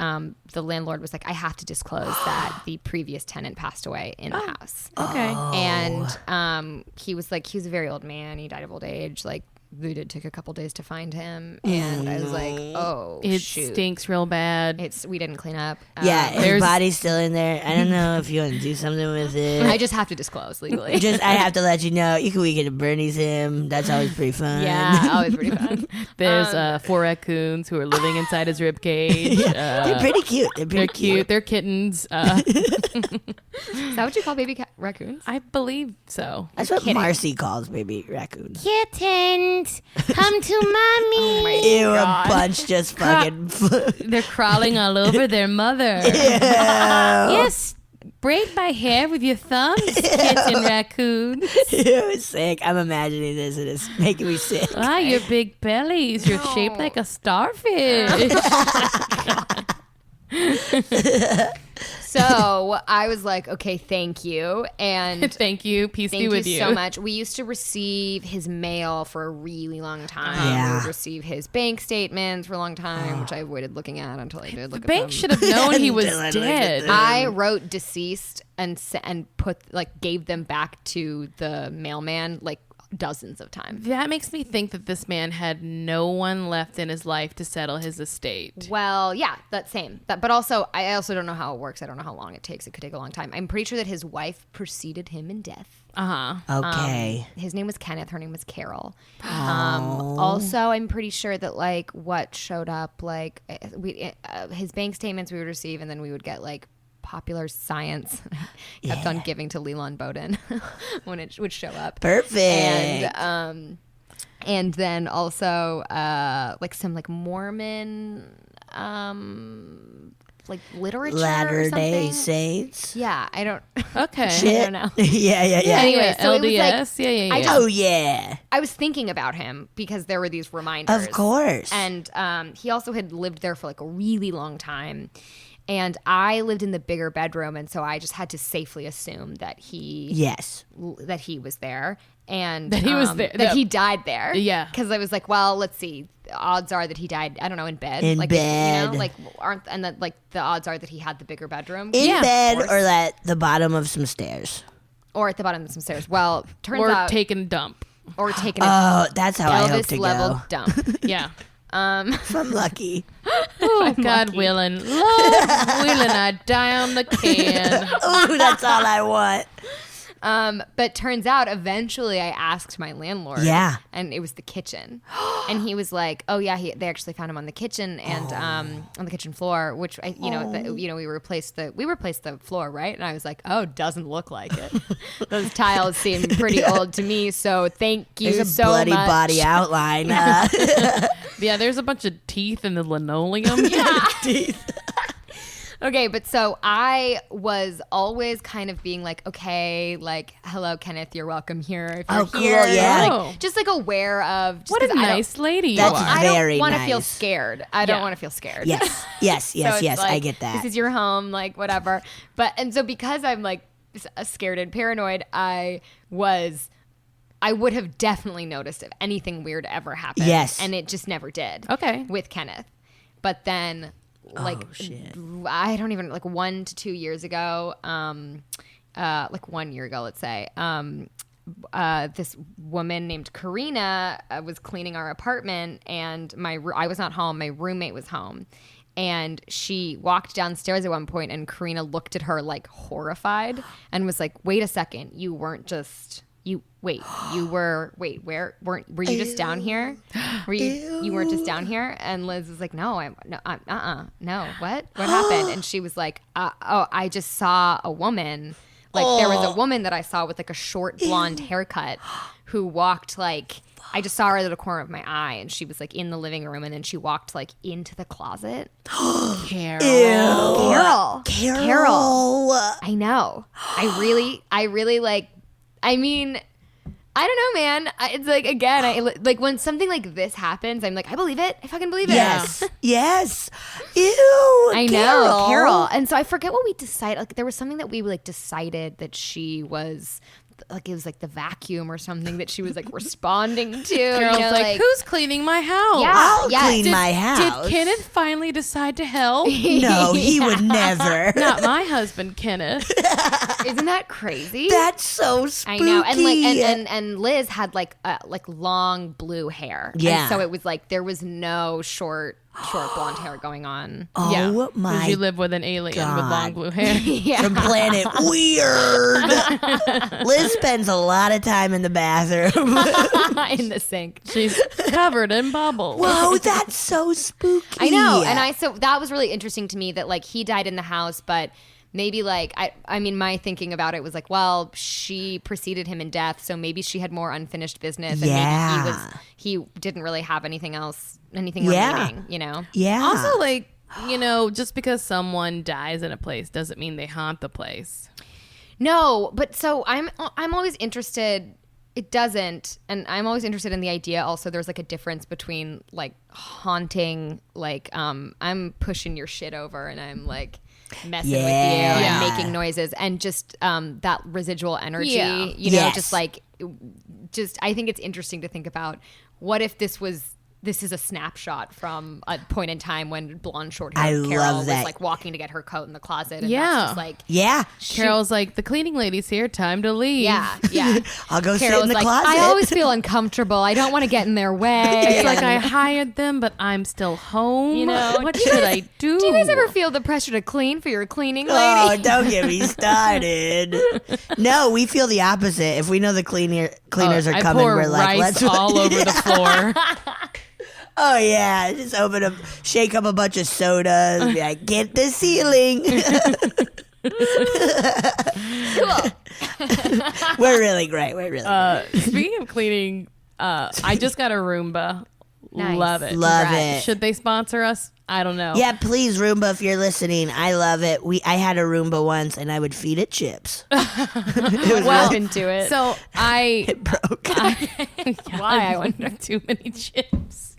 the landlord was like, I have to disclose that the previous tenant passed away in the house. Okay. And he was like, he was a very old man. He died of old age. Like, we did take a couple days to find him, and I was like, oh, It shoot. stinks real bad. We didn't clean up. Yeah, his there's- body's still in there. I don't know if you want to do something with it. I just have to disclose legally. I have to let you know. You can weekend to Bernie's him. That's always pretty fun. Yeah, always pretty fun. There's 4 raccoons who are living inside his rib cage. They're pretty cute. They're cute. They're kittens. Is that what you call baby raccoons? I believe so. That's what Marcy calls baby raccoons. Kittens, come to mommy. Ew, a bunch just fucking. They're crawling all over their mother. Yes, braid my hair with your thumbs, kitten raccoon. Ew, sick. I'm imagining this and it's making me sick. Ah, your big bellies. You're shaped like a starfish. So I was like, okay, thank you. And Thank you. Peace thank be you with you. so much. We used to receive his mail for a really long time. Yeah. We would receive his bank statements for a long time, which I avoided looking at until I did look at them. Bank should have known he was Dylan, look at dead. this. I wrote deceased and put gave them back to the mailman like dozens of times. That makes me think that this man had no one left in his life to settle his estate. Well, yeah, that's same. But also, I also don't know how it works. I don't know how long it takes. It could take a long time. I'm pretty sure that his wife preceded him in death. Okay. His name was Kenneth. Her name was Carol. Also, I'm pretty sure that what showed up, his bank statements we would receive, and then we would get Popular Science kept on giving to Leland Bowden when it would show up. Perfect. And then also some Mormon literature or Latter-day something. Saints. Yeah, I don't. Okay. Shit. I don't know. yeah. Anyway, so it was LDS. Yeah. Oh, yeah. I was thinking about him because there were these reminders. Of course. And he also had lived there for a really long time. And I lived in the bigger bedroom, and so I just had to safely assume that he was there, and That he was there. that he died there. Yeah, because I was like, well, let's see. The odds are that he died. I don't know, in bed. In bed. The odds are that he had the bigger bedroom In bed or at the bottom of some stairs. or at the bottom of some stairs. Well, turns or out taking a dump. or taking a Oh, that's how I hope to Elvis level go. dump. Yeah. If I'm lucky. Oh, God willing. Lord willing, I die on the can. Ooh, that's all I want. But turns out eventually I asked my landlord. Yeah. And it was the kitchen. And he was like, oh yeah, they actually found him on the kitchen and on the kitchen floor, which we replaced the floor, right? And I was like, oh, doesn't look like it. Those tiles seem pretty old to me, so thank you There's a so bloody much. body outline. Yeah, there's a bunch of teeth in the linoleum. Yeah. Teeth. Okay, but so I was always kind of being like, okay, hello, Kenneth, you're welcome here. If you're cool, here. yeah. Just aware of. Just What a 'cause I don't- nice lady you That's are. I very don't want to feel nice. scared. I don't Yeah. want to feel scared. Yes. So it's I get that. This is your home, whatever. And so because I'm scared and paranoid, I would have definitely noticed if anything weird ever happened. Yes. And it just never did. Okay. With Kenneth. But then shit. I don't even 1 to 2 years ago, 1 year ago, let's say, this woman named Karina was cleaning our apartment, and I was not home. My roommate was home. And she walked downstairs at one point, and Karina looked at her like horrified and was like, "Wait a second, you weren't just were you just down here? You weren't just down here?" And Liz was like, "No, what happened?" And she was like, I just saw a woman. Like there was a woman that I saw with like a short blonde haircut who walked like, I just saw her at the corner of my eye, and she was like in the living room, and then she walked like into the closet. Carol. I know. I really like, I mean, I don't know, man. It's like, again, like when something like this happens, I'm like, I believe it. I fucking believe it. Yes. Ew. I know, Carol. And so I forget what we decided. Like there was something that we like decided that she was like, it was like the vacuum or something that she was like responding to. Carol's like, who's cleaning my house? I'll clean my house. Did Kenneth finally decide to help? No, he would never. Not my husband, Kenneth. Isn't that crazy? That's so spooky. I know. And like and Liz had like long blue hair. Yeah. And so it was like there was no short blonde hair going on. Oh my! You live with an alien with long blue hair. From planet Weird. Liz spends a lot of time in the bathroom. In the sink. She's covered in bubbles. Whoa, that's so spooky. I know. And so that was really interesting to me that like he died in the house, but maybe like, I mean, my thinking about it was like, well, she preceded him in death, so maybe she had more unfinished business, and maybe he didn't really have anything remaining, you know? Yeah. Also, like, you know, just because someone dies in a place doesn't mean they haunt the place. No, but so I'm always interested. It doesn't, and I'm always interested in the idea. Also, there's like a difference between like haunting, like I'm pushing your shit over, and I'm like messing with you and making noises, and just that residual energy, you know, just like, I think it's interesting to think about, what if this is a snapshot from a point in time when blonde short-haired Carol was like walking to get her coat in the closet, and that's just like, Carol's like, the cleaning lady's here, time to leave. Yeah. I'll go Carol's sit in the closet. I always feel uncomfortable. I don't want to get in their way. It's like, I hired them, but I'm still home. You know, what should I do? Do you guys ever feel the pressure to clean for your cleaning lady? Oh, don't get me started. No, we feel the opposite. If we know the cleaners are coming, we're like, let's all over the floor. Oh yeah, just shake up a bunch of sodas, be like, get the ceiling. Cool. We're really great. We're really great. Speaking of cleaning, I just got a Roomba. Nice. Love it. Love it. Should they sponsor us? I don't know. Yeah, please, Roomba, if you're listening. I love it. I had a Roomba once, and I would feed it chips. It was into it. So it broke. Why? I wanted too many chips.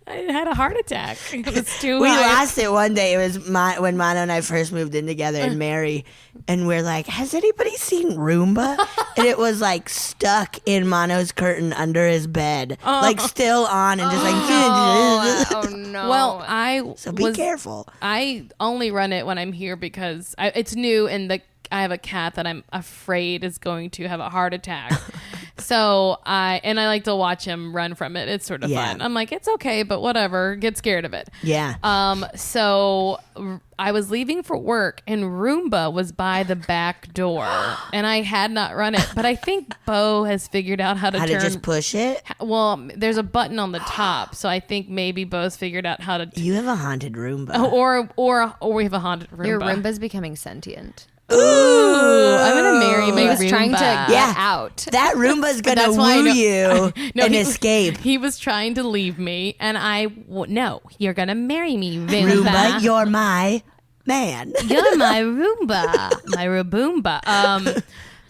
I had a heart attack. It was too We high. lost it one day. It was when Mono and I first moved in together, and Mary, and we're like, has anybody seen Roomba? And it was like stuck in Mono's curtain under his bed, like still on, and just like. Oh no. Well, so be careful. I only run it when I'm here because it's new, and I have a cat that I'm afraid is going to have a heart attack. So I like to watch him run from it. It's sort of fun. I'm like, it's okay, but whatever. Get scared of it. Yeah. So I was leaving for work, and Roomba was by the back door, and I had not run it. But I think Bo has figured out how to just push it. Well, there's a button on the top, so I think maybe Bo's figured out how to. You have a haunted Roomba. Or we have a haunted Roomba. Your Roomba's becoming sentient. Ooh, I'm gonna marry my Roomba. He was trying to get out. That Roomba's gonna woo you and escape. He was trying to leave me, and no, you're gonna marry me, Roomba. Roomba, you're my man. You're my Roomba, my Roomba.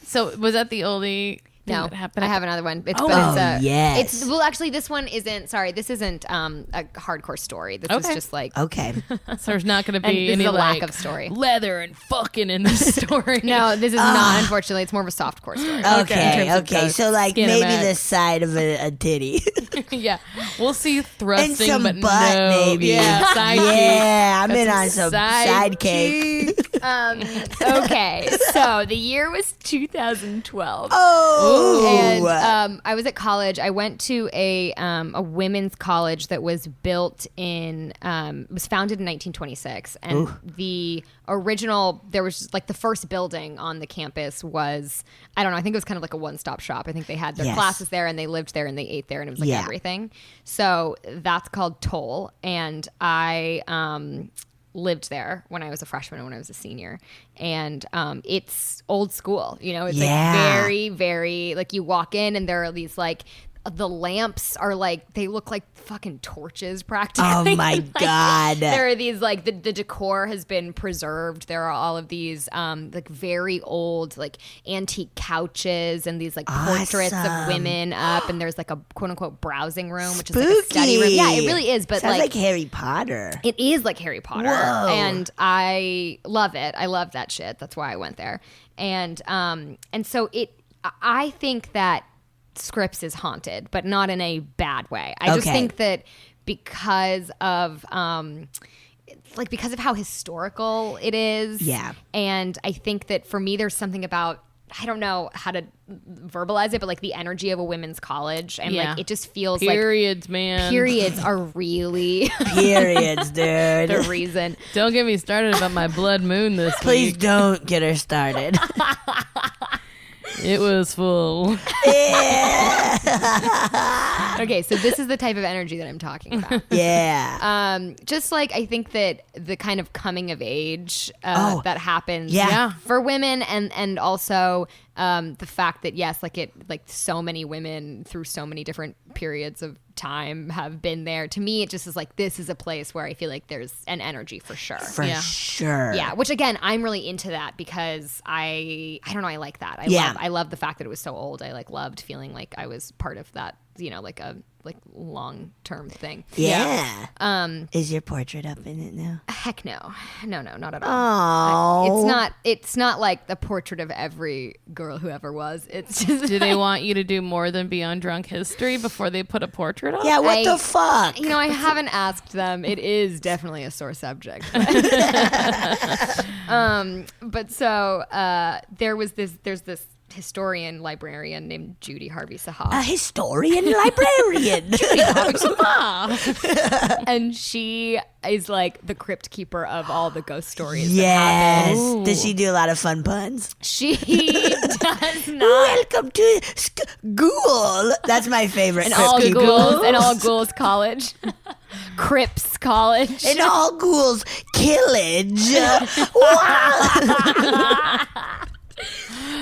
So was that the only? No, I have another one. Yes. Well, actually, this one isn't. Sorry, this isn't a hardcore story. This is just like okay. So there's not going to be any lack of story, leather and fucking in this story. No, this is not. Unfortunately, it's more of a softcore story. Okay. So like maybe the side of a titty. Yeah, we'll see thrusting, and some but butt, no. maybe. Yeah, sidekick. Yeah, I'm in on some sidekick. Okay, so the year was 2012. Oh, and I was at college. I went to a women's college that was built in was founded in 1926, and the original, there was just, like, the first building on the campus was, I don't know, I think it was kind of like a one-stop shop. I think they had their classes there, and they lived there, and they ate there, and it was like everything. So that's called Toll, and I lived there when I was a freshman and when I was a senior, and it's old school, you know. It's like very, very, like, you walk in and there are these, like, the lamps are like, they look like fucking torches practically. Oh my God. There are these, like, the decor has been preserved. There are all of these like very old, like, antique couches and these, like, portraits of women up, and there's like a quote unquote browsing room, which is like a study room. Yeah, it really is. But sounds like Harry Potter. It is like Harry Potter. Whoa. And I love it. I love that shit. That's why I went there. And so I think that Scripps is haunted, but not in a bad way. I just think that because of because of how historical it is. Yeah. And I think that for me, there's something about, I don't know how to verbalize it, but like the energy of a women's college, and like it just feels periods, like man. Periods are really periods, dude. The reason. Don't get me started about my blood moon this Please week. don't get her started. It was full. Okay, so this is the type of energy that I'm talking about. Yeah. Just like, I think that the kind of coming of age that happens for women, and also the fact that, yes, like so many women through so many different periods of time have been there. To me, it just is like, this is a place where I feel like there's an energy for sure. For sure. Yeah, which again, I'm really into that because I don't know, I like that. I love the fact that it was so old. I like loved feeling like I was part of that, you know, like a long-term thing. Yeah. Is your portrait up in it now? Heck no, not at all. Oh, it's not like the portrait of every girl who ever was. It's just, do they want you to do more than Beyond Drunk History before they put a portrait up? Yeah, what the fuck? You know, I haven't asked them. It is definitely a sore subject. But so there's this historian librarian named Judy Harvey Sahab. A historian librarian. Judy Harvey Sahab. And she is like the crypt keeper of all the ghost stories. Yes. Does she do a lot of fun puns? She does not. Welcome to Ghoul. That's my favorite. And all ghouls college. Crips College. And all ghouls killage.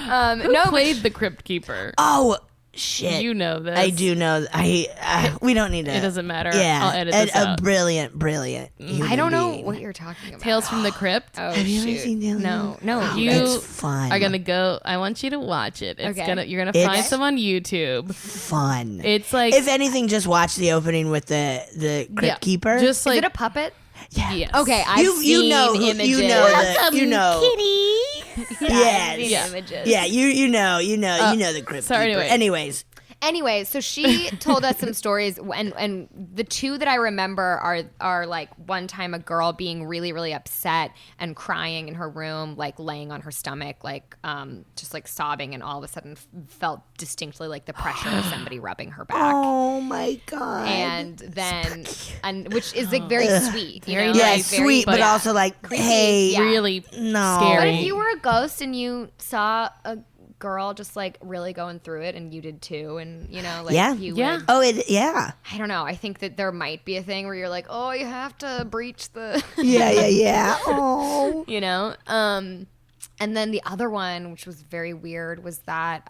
Who played the Crypt Keeper? Oh, shit. You know this. I do know. We don't need to. It doesn't matter. Yeah. I'll edit this out. A brilliant. I don't know what you're talking about. Tales from the Crypt. Oh, have you ever seen Tales? No. You it's fun. are gonna go. I want you to watch it. You're gonna find some on YouTube. Fun. It's like, if anything, just watch the opening with the Crypt Keeper. Just like, is it a puppet? Yeah. Yes. Okay, I've seen images. You know kitty. Yes. Images. Yeah, you know the Crypt Keeper. Anyway, so she told us some stories, and the two that I remember are like, one time a girl being really, really upset and crying in her room, like laying on her stomach, like just like sobbing, and all of a sudden felt distinctly like the pressure of somebody rubbing her back. Oh my God. And then, which is like very sweet, you know? Yeah, like, sweet, but also like, creepy. hey, really no. scary. But if you were a ghost and you saw a girl just like really going through it, and you did too, and you know, like you would, I don't know, I think that there might be a thing where you're like, oh, you have to breach the yeah oh, you know. And then the other one, which was very weird, was that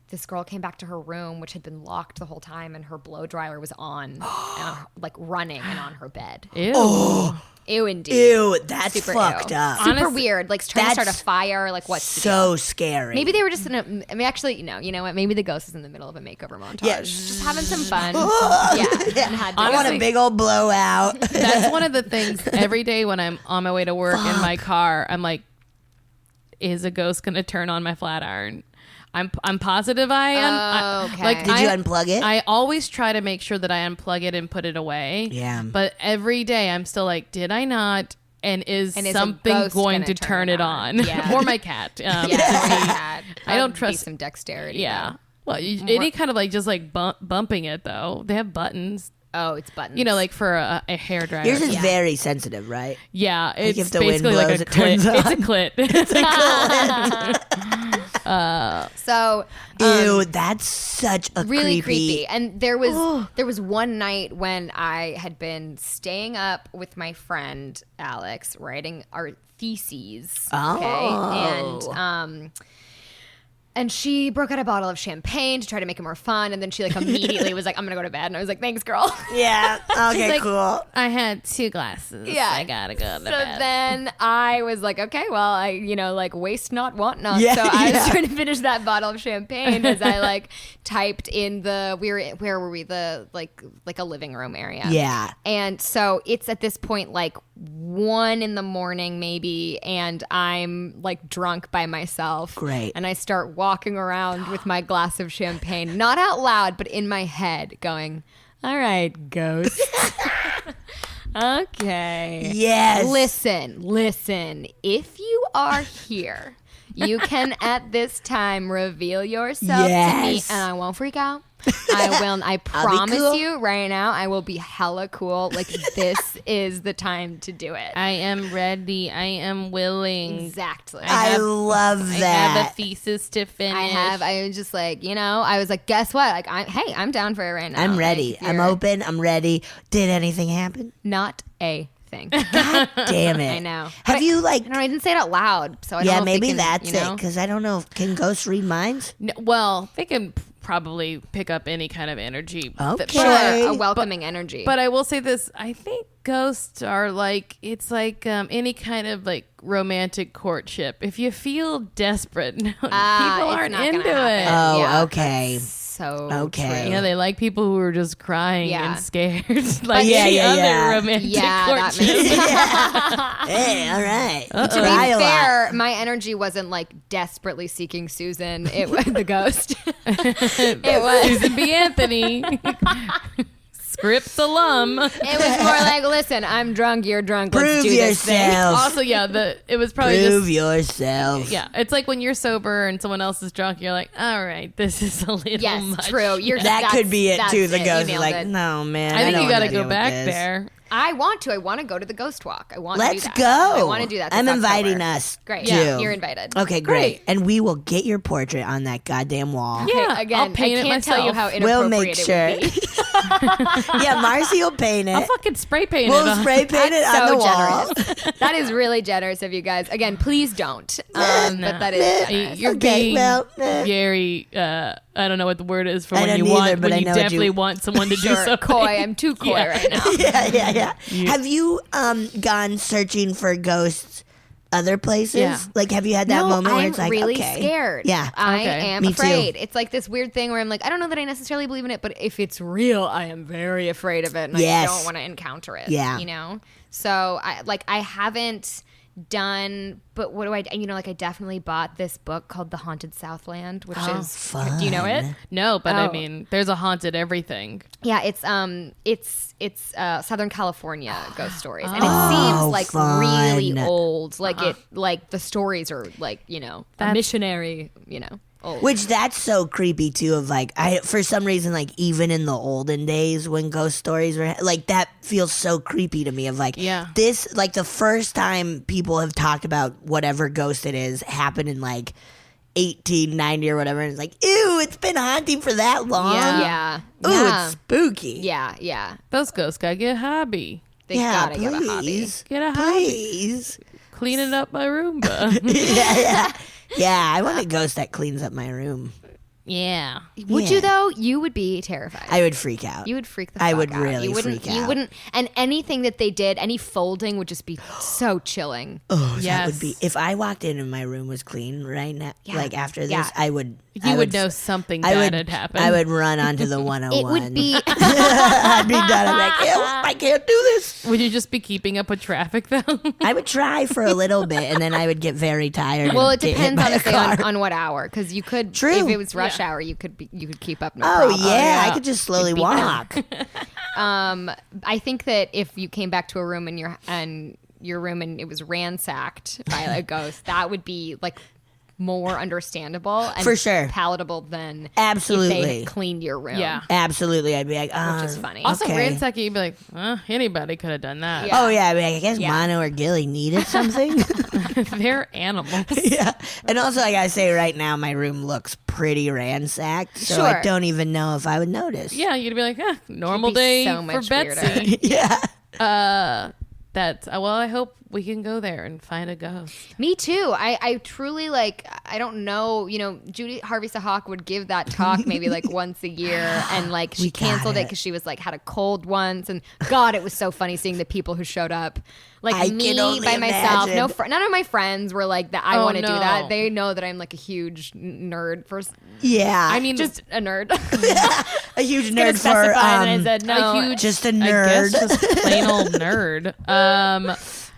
this girl came back to her room, which had been locked the whole time, and her blow dryer was on, like running and on her bed. Ew. Ew, indeed. Ew, that's super fucked up. Super weird. Like trying to start a fire. Like what's the so deal? scary. Maybe they were just actually, you know what? Maybe the ghost is in the middle of a makeover montage. Yeah. Just having some fun. I want a big old blowout. That's one of the things every day when I'm on my way to work in my car, I'm like, is a ghost going to turn on my flat iron? I'm positive I am. Okay. Like, did you unplug it? I always try to make sure that I unplug it and put it away. Yeah. But every day I'm still like, did I not? and is something going to turn it on? Yeah. Or my cat. I don't trust some dexterity. Yeah. Well, any kind of like just like bumping it though. They have buttons. Oh, it's buttons. You know, like for a hairdryer. Yours is very sensitive, right? Yeah, it's if the wind basically blows, like a it turns clit. on. It's a clit. It's a clit. So ew, that's such a really creepy. And there was one night when I had been staying up with my friend Alex writing our theses. Okay, and she broke out a bottle of champagne to try to make it more fun. And then she like immediately was like, I'm going to go to bed. And I was like, thanks, girl. Yeah. Okay, like, cool. I had 2 glasses. Yeah. I got to go to bed. So then I was like, okay, well, I, like waste not, want not. Yeah, so I was trying to finish that bottle of champagne as I like typed in where were we? The like a living room area. Yeah. And so it's at this point like 1 a.m. maybe. And I'm like drunk by myself. Great. And I start walking around with my glass of champagne, not out loud, but in my head going, all right, ghost. Okay. Yes. Listen. If you are here, you can at this time reveal yourself to me, and I won't freak out. I promise you right now, I will be hella cool. Like, this is the time to do it. I am ready. I am willing. Exactly. I love that. I have a thesis to finish. I was just like, I was like, guess what? Like, I'm down for it right now. I'm ready. Like, I'm open. I'm ready. Did anything happen? Not a thing. God damn it. I know. Have you like... I didn't say it out loud, so I don't know if maybe they can, that's it, because I don't know. Can ghosts read minds? No, well, they can probably pick up any kind of energy. Okay. Sure, a welcoming energy. But I will say this. I think ghosts are like, it's like any kind of like romantic courtship. If you feel desperate, people aren't into it. Oh, Yeah, okay. So Okay. true. Yeah, they like people who are just crying and scared. Like yeah. other romantic that courtship. Yeah. Hey, all right. To be fair, my energy wasn't like desperately seeking Susan. It was the ghost. It was Susan B. Anthony. Scripps alum. It was more like, listen, I'm drunk, you're drunk. Let's Prove do this thing. yourself. Also, it was probably Prove yourself. Yeah, it's like when you're sober and someone else is drunk, you're like, all right, this is a little Yes, much. true. That could be it too. The You ghost is nailed like, it. no, man. I think don't you got to wanna go deal back with this. there. I want to go to the ghost walk. I want Let's to do that. go. I want to do that. I'm this inviting October. us. Great. too. Yeah, you're invited. Okay, great. And we will get your portrait on that goddamn wall. Yeah, Okay, again, I'll paint I it can't tell you myself. how We'll inappropriate make sure. it would be. Yeah, Marcy will paint I'll it. fucking spray paint We'll it on. spray paint it That's on the so wall. generous. That is really generous of you guys. Again, please don't. But that is generous. You're Okay, being well, very, I don't know what the word is for I when don't you either, want, but I when you know what definitely you- want someone to do Sure, something. coy. I'm too coy right now. Yeah. Have you gone searching for ghosts other places? Yeah. Like, have you had that moment where I'm it's like, really okay. scared. Yeah. I Okay. am Me too. afraid. It's like this weird thing where I'm like, I don't know that I necessarily believe in it, but if it's real, I am very afraid of it, and Yes. I don't want to encounter it. Yeah. So I haven't done, but what do I? I definitely bought this book called The Haunted Southland, which is fun. Do you know it? No, but I Oh. mean, there's a haunted everything. Yeah, it's Southern California ghost stories, and it seems like fun. really old. Like the stories are like a missionary, old. Which that's so creepy too. Of like, for some reason, like even in the olden days when ghost stories were like, that feels so creepy to me. Of like, Yeah. this like the first time people have talked about whatever ghost it is happened in like 1890 or whatever, and it's like, ew, it's been haunting for that long. Yeah. Ooh, Yeah. it's spooky. Yeah. Those ghosts gotta get a hobby. They yeah, gotta get a hobby. please. Get a hobby. Please. Cleaning up my Roomba. Yeah, I want a ghost that cleans up my room. Yeah. Would you though? You would be terrified. I would freak out. You would freak the fuck I would out. really You wouldn't. freak You out. wouldn't. And anything that they did, any folding would just be so chilling. Oh, that Yes. would be. If I walked in and my room was clean right now, like after this, Yeah. I would. You would know something bad had happened. I would run onto the 101. It would be. I'd be done. I'm like, ew, I can't do this. Would you just be keeping up with traffic though? I would try for a little bit, and then I would get very tired. Well, and it get hit depends by a honestly car. on what hour, because you could. True. If it was rush hour, you could keep up. No Oh problem. yeah, I yeah. could just slowly walk. I think that if you came back to a room and your room and it was ransacked by a ghost, that would be like more understandable and for sure palatable than absolutely if they had cleaned your room. Yeah, absolutely. I'd be like, which is funny. Also, ransacking, you'd be like, anybody could have done that. Yeah. Oh yeah, I'd be like, I guess Mono or Gilly needed something. They're animals. Yeah, and also I gotta say, right now my room looks pretty ransacked, so I don't even know if I would notice. Yeah, you'd be like, normal day so for Betsy. Yeah. That's well, I hope we can go there and find a ghost. Me too. I truly like, I don't know, Judy Harvey Sahak would give that talk maybe like once a year, and like she canceled it because she was like had a cold once, and God, it was so funny seeing the people who showed up. Like me by myself. None of my friends were like that. I want to do that. They know that I'm like a huge nerd for. Yeah, I mean, just a nerd. A huge nerd for. And I said no, just a nerd, I guess just plain old nerd.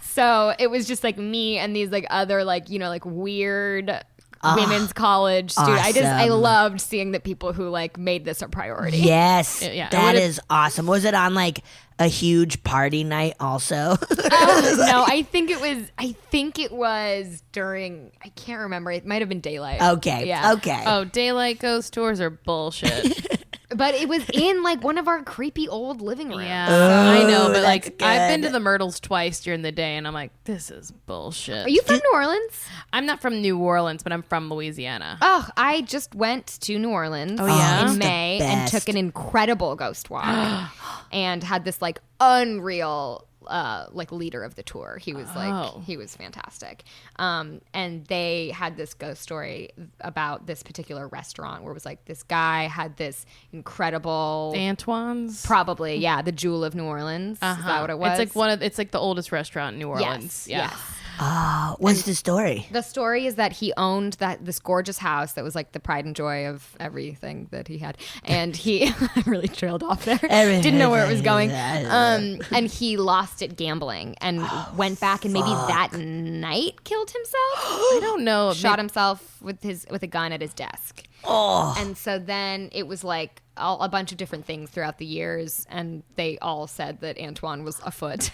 So it was just like me and these like other like like weird women's college students. Awesome. I loved seeing the people who like made this a priority. Yes, that is awesome. Was it on like a huge party night also? No, I think it was during. I can't remember. It might have been daylight. Okay. Yeah. Okay. Oh, daylight ghost tours are bullshit. But it was in like one of our creepy old living rooms. Yeah, I know, but like good. I've been to the Myrtles twice during the day, and I'm like, this is bullshit. Are you from New Orleans? I'm not from New Orleans, but I'm from Louisiana. Oh, I just went to New Orleans in May and took an incredible ghost walk and had this like unreal like leader of the tour. He was he was fantastic. And they had this ghost story about this particular restaurant where it was like this guy had this incredible Antoine's, probably the Jewel of New Orleans. Is that what it was? It's like the oldest restaurant in New Orleans. Yes. What's the story? The story is that he owned this gorgeous house that was like the pride and joy of everything that he had, and he really trailed off there. Didn't know where it was going. And he lost it gambling and went back and maybe that night killed himself. I don't know. Shot himself with a gun at his desk. And so then it was like a bunch of different things throughout the years, and they all said that Antoine was afoot.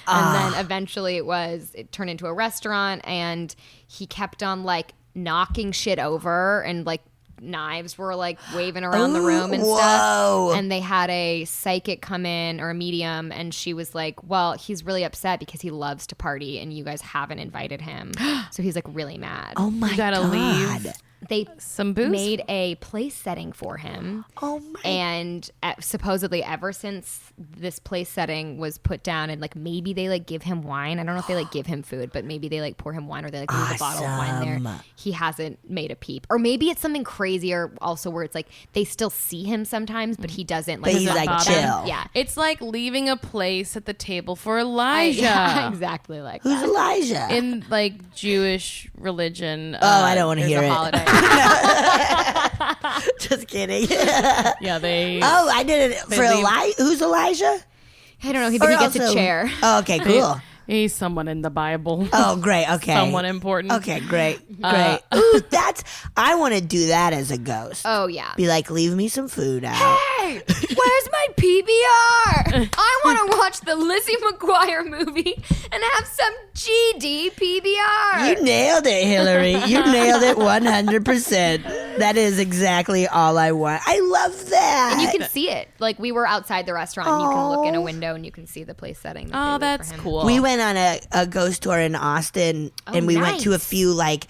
And then eventually it turned into a restaurant, and he kept on like knocking shit over, and like knives were like waving around the room and stuff. And they had a psychic come in, or a medium, and she was like, well, he's really upset because he loves to party and you guys haven't invited him. So he's like really mad. Oh my God. Leave. They some booze? Made a place setting for him. And supposedly ever since this place setting was put down, and like maybe they like give him wine. I don't know if they like give him food, but maybe they like pour him wine, or they like leave a bottle of wine there. He hasn't made a peep. Or maybe it's something crazier also where it's like they still see him sometimes, but he doesn't like. But he's like chill. Yeah, it's like leaving a place at the table for Elijah. Exactly like who's that. Elijah in like Jewish religion. I don't want to hear it. Holiday. Just kidding. Yeah, they. Oh, I did it for Elijah. Who's Elijah? I don't know. He gets a chair. Oh, okay, cool. He's someone in the Bible. Oh, great. Okay. Someone important. Okay, great. Ooh, I want to do that as a ghost. Oh, yeah. Be like, leave me some food out. Hey, where's my PBR? I want to watch the Lizzie McGuire movie and have some GD PBR. You nailed it, Hillary. You nailed it 100%. That is exactly all I want. I love that. And you can see it. Like, we were outside the restaurant, and you can look in a window, and you can see the place setting. That's cool. We went on a ghost tour in Austin, and we went to a few like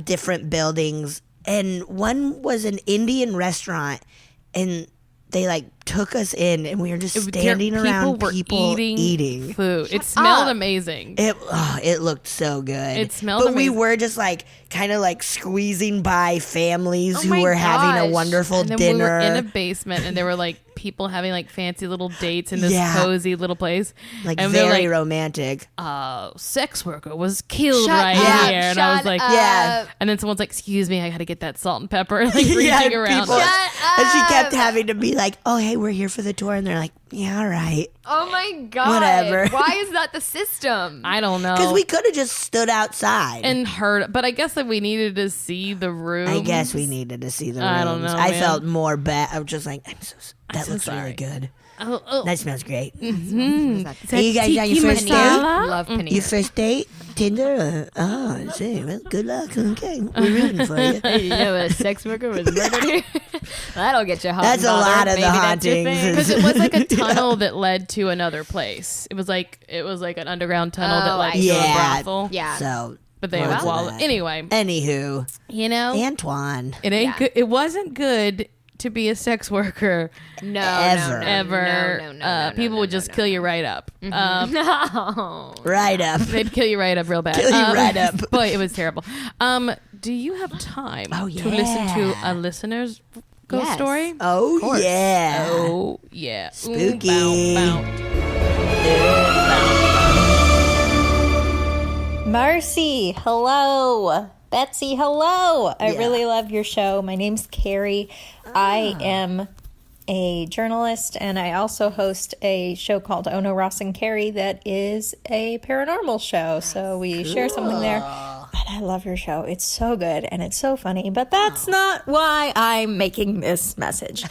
different buildings, and one was an Indian restaurant, and they like took us in, and we were just standing around people eating food. It smelled amazing. It looked so good. It smelled amazing. We were just like kind of like squeezing by families who were having a wonderful dinner. We were in a basement, and there were like people having like fancy little dates in this cozy little place, like and very romantic. Sex worker was killed here, and I was like, and then someone's like, excuse me, I got to get that salt and pepper, like reaching around. And she kept having to be like, oh hey, we're here for the tour, and they're like, yeah, all right. Oh my God. Whatever. Why is that the system? I don't know. Because we could have just stood outside and heard, but I guess that we needed to see the room. I guess we needed to see the rooms. I don't know. I felt more bad. I was just like, that looks really good. That smells great. Mm-hmm. You guys on your first date? Love paneer. Your first date? Tinder? Oh, see. Well, good luck. Okay. We're rooting for you. You know, a sex worker was murdered here. That'll get you home. That's a lot of the hauntings. Because it was like a tunnel that led to another place. It was like an underground tunnel that led to a brothel. Yeah. So, but they anyway. Anywho, Antoine, it ain't good. It wasn't good to be a sex worker. Ever. No, people would just kill you right up. No. Right up. They'd kill you right up real bad. Kill you right up. Boy, it was terrible. Do you have time to listen to a listener's ghost story? Oh, yeah. Oh, yeah. Spooky. Marcy, hello. Betsy, hello. I really love your show. My name's Carrie. I am a journalist, and I also host a show called Oh No, Ross and Carrie that is a paranormal show. So we share something there. And I love your show. It's so good, and it's so funny. But that's not why I'm making this message.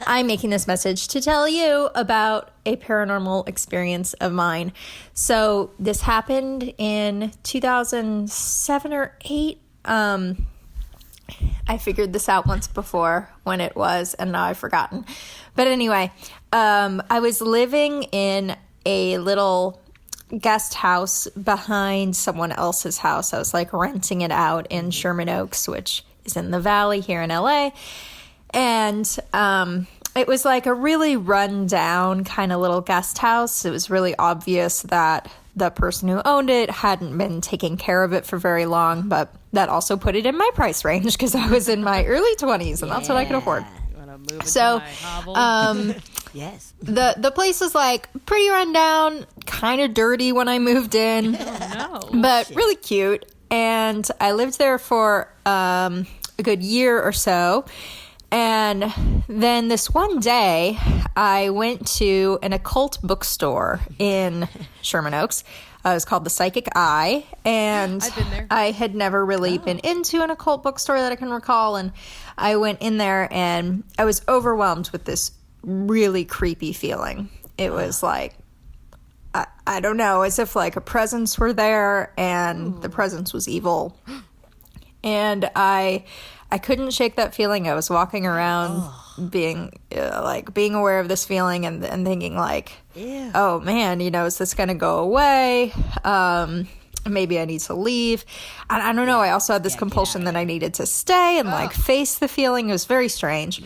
I'm making this message to tell you about a paranormal experience of mine. So this happened in 2007 or 8. I figured this out once before when it was, and now I've forgotten. But anyway, I was living in a little guest house behind someone else's house. I was like renting it out in Sherman Oaks, which is in the valley here in LA. And it was like a really run down kind of little guest house. It was really obvious that the person who owned it hadn't been taking care of it for very long, but that also put it in my price range because I was in my early 20s and that's what I could afford. So, yes, the place was like pretty run down, kind of dirty when I moved in, but really cute. And I lived there for a good year or so. And then this one day, I went to an occult bookstore in Sherman Oaks. It was called The Psychic Eye, and I've been there. I had never really been into an occult bookstore that I can recall, and I went in there, and I was overwhelmed with this really creepy feeling. It was like, I don't know, as if like a presence were there, and the presence was evil. And I couldn't shake that feeling. I was walking around being aware of this feeling and thinking like, oh man, is this going to go away? Maybe I need to leave. I don't know. I also had this compulsion that I needed to stay and like face the feeling. It was very strange.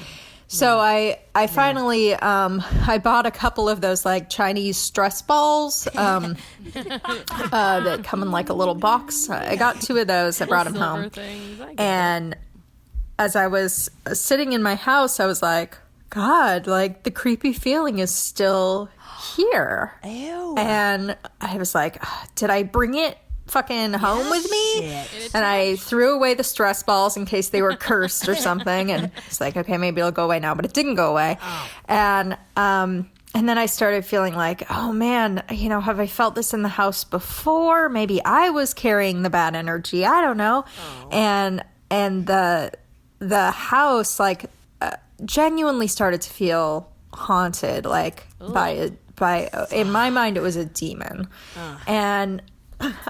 So I finally, I bought a couple of those like Chinese stress balls that come in like a little box. I got 2 of those. I brought them home. And as I was sitting in my house, I was like, God, like the creepy feeling is still here. Ew. And I was like, did I bring it fucking home with me? And I threw away the stress balls in case they were cursed or something. And it's like, okay, maybe it'll go away now, but it didn't go away. And then I started feeling like, oh man, have I felt this in the house before? Maybe I was carrying the bad energy. I don't know. And the house like genuinely started to feel haunted, like by in my mind it was a demon. And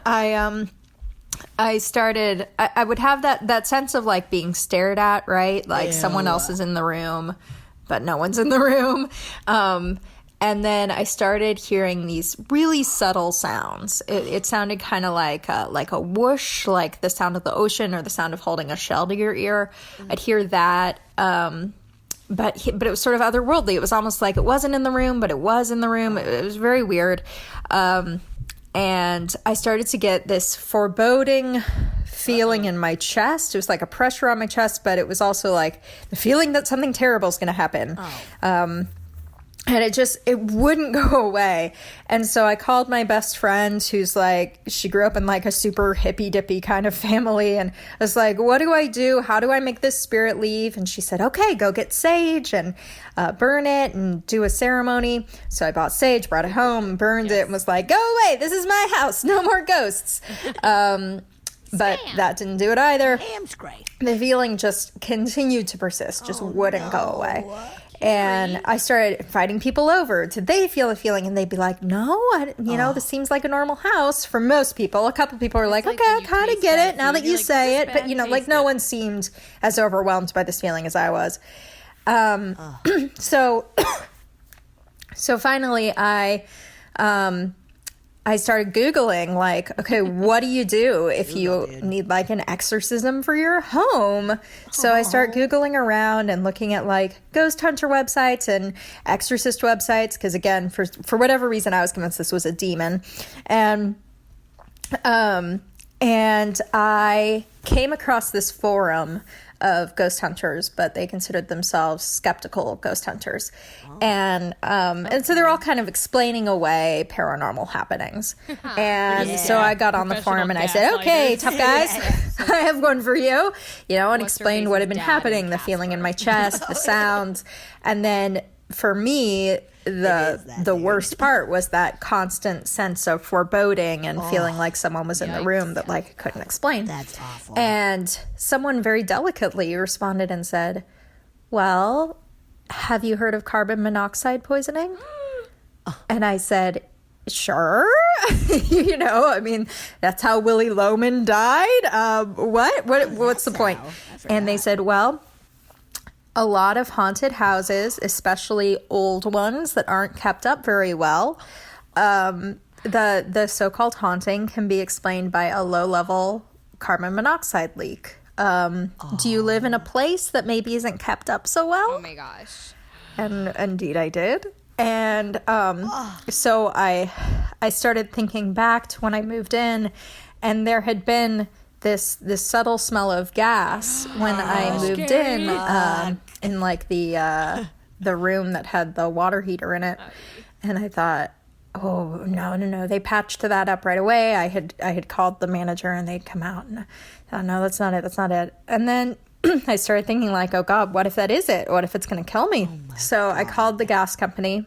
I would have that sense of like being stared at, right? Like someone else is in the room, but no one's in the room. And then I started hearing these really subtle sounds. It sounded kind of like a whoosh, like the sound of the ocean or the sound of holding a shell to your ear. I'd hear that. But it was sort of otherworldly. It was almost like it wasn't in the room, but it was in the room. It was very weird. And I started to get this foreboding feeling in my chest. It was like a pressure on my chest, but it was also like the feeling that something terrible is going to happen. And it wouldn't go away. And so I called my best friend who's like, she grew up in like a super hippy dippy kind of family. And I was like, what do I do? How do I make this spirit leave? And she said, okay, go get sage and burn it and do a ceremony. So I bought sage, brought it home, burned it, and was like, go away. This is my house. No more ghosts. But that didn't do it either. Ham's great. The feeling just continued to persist, just wouldn't go away. And I started inviting people over. Did they feel the feeling? And they'd be like, no, this seems like a normal house for most people. A couple people are like, okay, I kind of get it now that you say it. But, like no one seemed as overwhelmed by this feeling as I was. So finally I started Googling, like, okay, what do you do if you need, like, an exorcism for your home? So I start Googling around and looking at, like, ghost hunter websites and exorcist websites, because, again, for whatever reason, I was convinced this was a demon. And I came across this forum of ghost hunters, but they considered themselves skeptical ghost hunters. And so they're all kind of explaining away paranormal happenings. And so I got on the forum and I said, okay, tough guys, I have one for you, and explained what had been happening, the feeling in my chest, the sounds. And then for me, the worst part was that constant sense of foreboding and feeling like someone was in the room that, like, I couldn't explain. That's awful. And someone very delicately responded and said, well, have you heard of carbon monoxide poisoning? And I said, sure. That's how Willie Loman died. What's the point? And they said, well, a lot of haunted houses, especially old ones that aren't kept up very well, the so-called haunting can be explained by a low-level carbon monoxide leak. Do you live in a place that maybe isn't kept up so well? Oh my gosh. And indeed I did. And so I started thinking back to when I moved in, and there had been this subtle smell of gas when I moved in like the room that had the water heater in it. And I thought, oh, no. They patched that up right away. I had called the manager and they'd come out, and I thought, no, that's not it. And then I started thinking, like, oh God, what if that is it? What if it's going to kill me? So I called the gas company,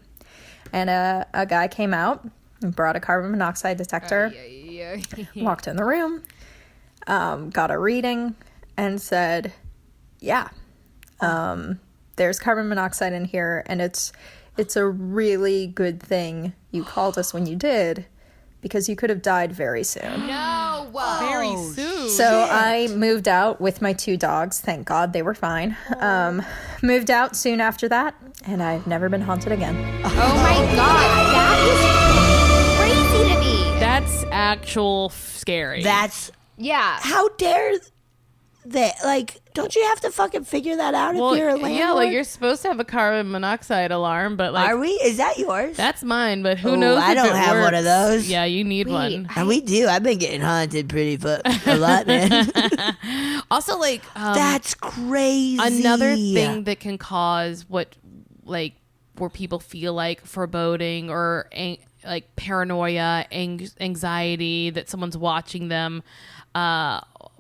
and a guy came out and brought a carbon monoxide detector, walked in the room, got a reading, and said, yeah, there's carbon monoxide in here, and it's a really good thing you called us when you did, because you could have died very soon. No. Very soon. So I moved out with my 2 dogs. Thank God they were fine. Moved out soon after that, and I've never been haunted again. Oh my God. That is crazy to me. That's actual scary. Yeah. How dare they? Like, don't you have to fucking figure that out if you're a landlord? Yeah, like, you're supposed to have a carbon monoxide alarm, but, like, are we? Is that yours? That's mine, but who knows? I if don't it have works. one of those. Yeah, you need one. And we do. I've been getting haunted a lot, man. Also, like, that's crazy. Another thing that can cause where people feel like foreboding or like paranoia, anxiety that someone's watching them,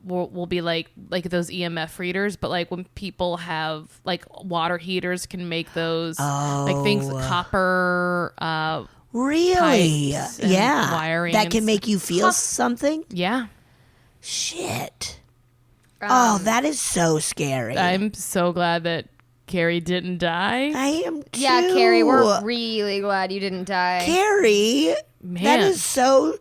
will be like those EMF readers, but like when people have like water heaters can make those like things, copper really pipes and yeah wiring that can make you feel something. Yeah. Shit. That is so scary. I'm so glad that Carrie didn't die. I am too. Yeah, Carrie, we're really glad you didn't die. Carrie, Man. that is so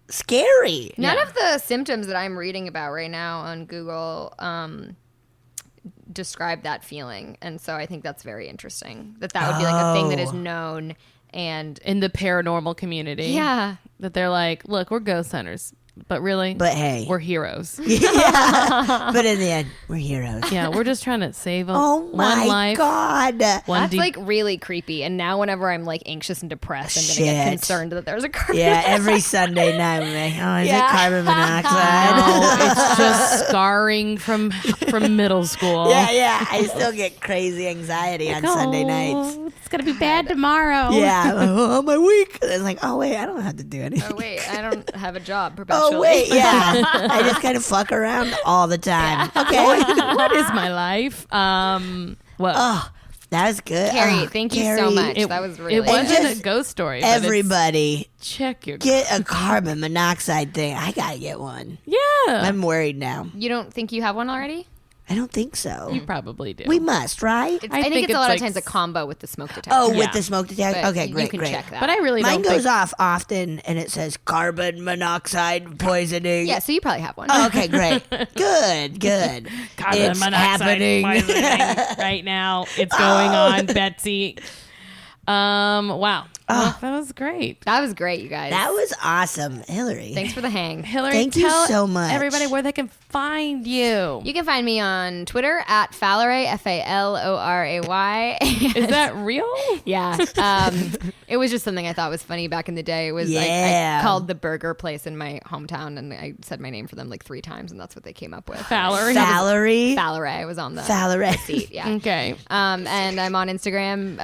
scary. None of the symptoms that I'm reading about right now on Google describe that feeling. And so I think that's very interesting. That would be like a thing that is known and in the paranormal community. Yeah. That they're like, look, we're ghost hunters. But really, hey, we're heroes. Yeah. But in the end, we're heroes. Yeah, we're just trying to save one life. God. That's like really creepy. And now whenever I'm like anxious and depressed, I'm going to get concerned that there's a carbon monoxide. Every Sunday night I'm like, is it carbon monoxide? No, it's just scarring from middle school. Yeah. I still get crazy anxiety on Sunday nights. It's going to be bad tomorrow. Yeah. Oh, my week. It's like, oh, wait, I don't have to do anything. Oh, wait, I don't have a job perpetually. Oh, wait, yeah. I just kind of fuck around all the time. Yeah. Okay. What is my life? What? Oh, that was good. Carrie, thank you so much. That was really It wasn't just a ghost story. But everybody, check your get a carbon monoxide thing. I got to get one. Yeah. I'm worried now. You don't think you have one already? I don't think so. You probably do. We must, right? I think it's a lot of times a combo with the smoke detector. Oh, with the smoke detector? Okay, great, You can great. check that. But I really Mine don't goes off often, and it says carbon monoxide poisoning. Yeah, so you probably have one. Okay, great. Good. Carbon It's monoxide happening. poisoning right now. It's going on, Betsy. Wow. Well, that was great. That was great, you guys. That was awesome, Hillary. Thanks for the hang. Hillary, Thank you tell so much. everybody where they can find you. You can find me on Twitter at Falloray, F-A-L-O-R-A-Y. Is that real? Yeah. It was just something I thought was funny back in the day. It was I called the burger place in my hometown, and I said my name for them like 3 times, and that's what they came up with. Falloray. Falloray was on the Falloray. receipt. Yeah. Okay. And I'm on Instagram,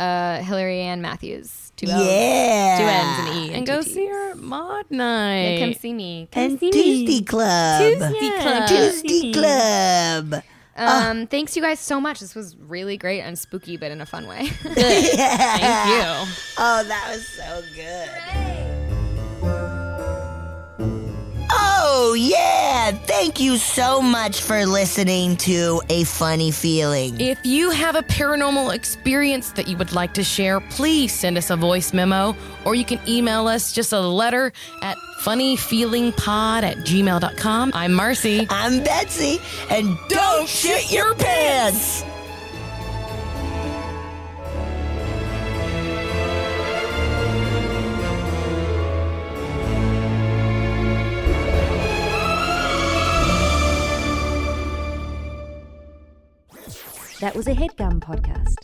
Hillary Ann Matthews. 2 L's. Yeah. 2 N's and E. And go see her at Mod Night. Come see me. Come And see Tuesday me. Club. Tuesday Club. Thanks you guys so much. This was really great and spooky, but in a fun way. Thank you. Oh, that was so good. Oh, yeah. Thank you so much for listening to A Funny Feeling. If you have a paranormal experience that you would like to share, please send us a voice memo, or you can email us just a letter at funnyfeelingpod@gmail.com. I'm Marcy. I'm Betsy. And don't shit your pants. That was a HeadGum podcast.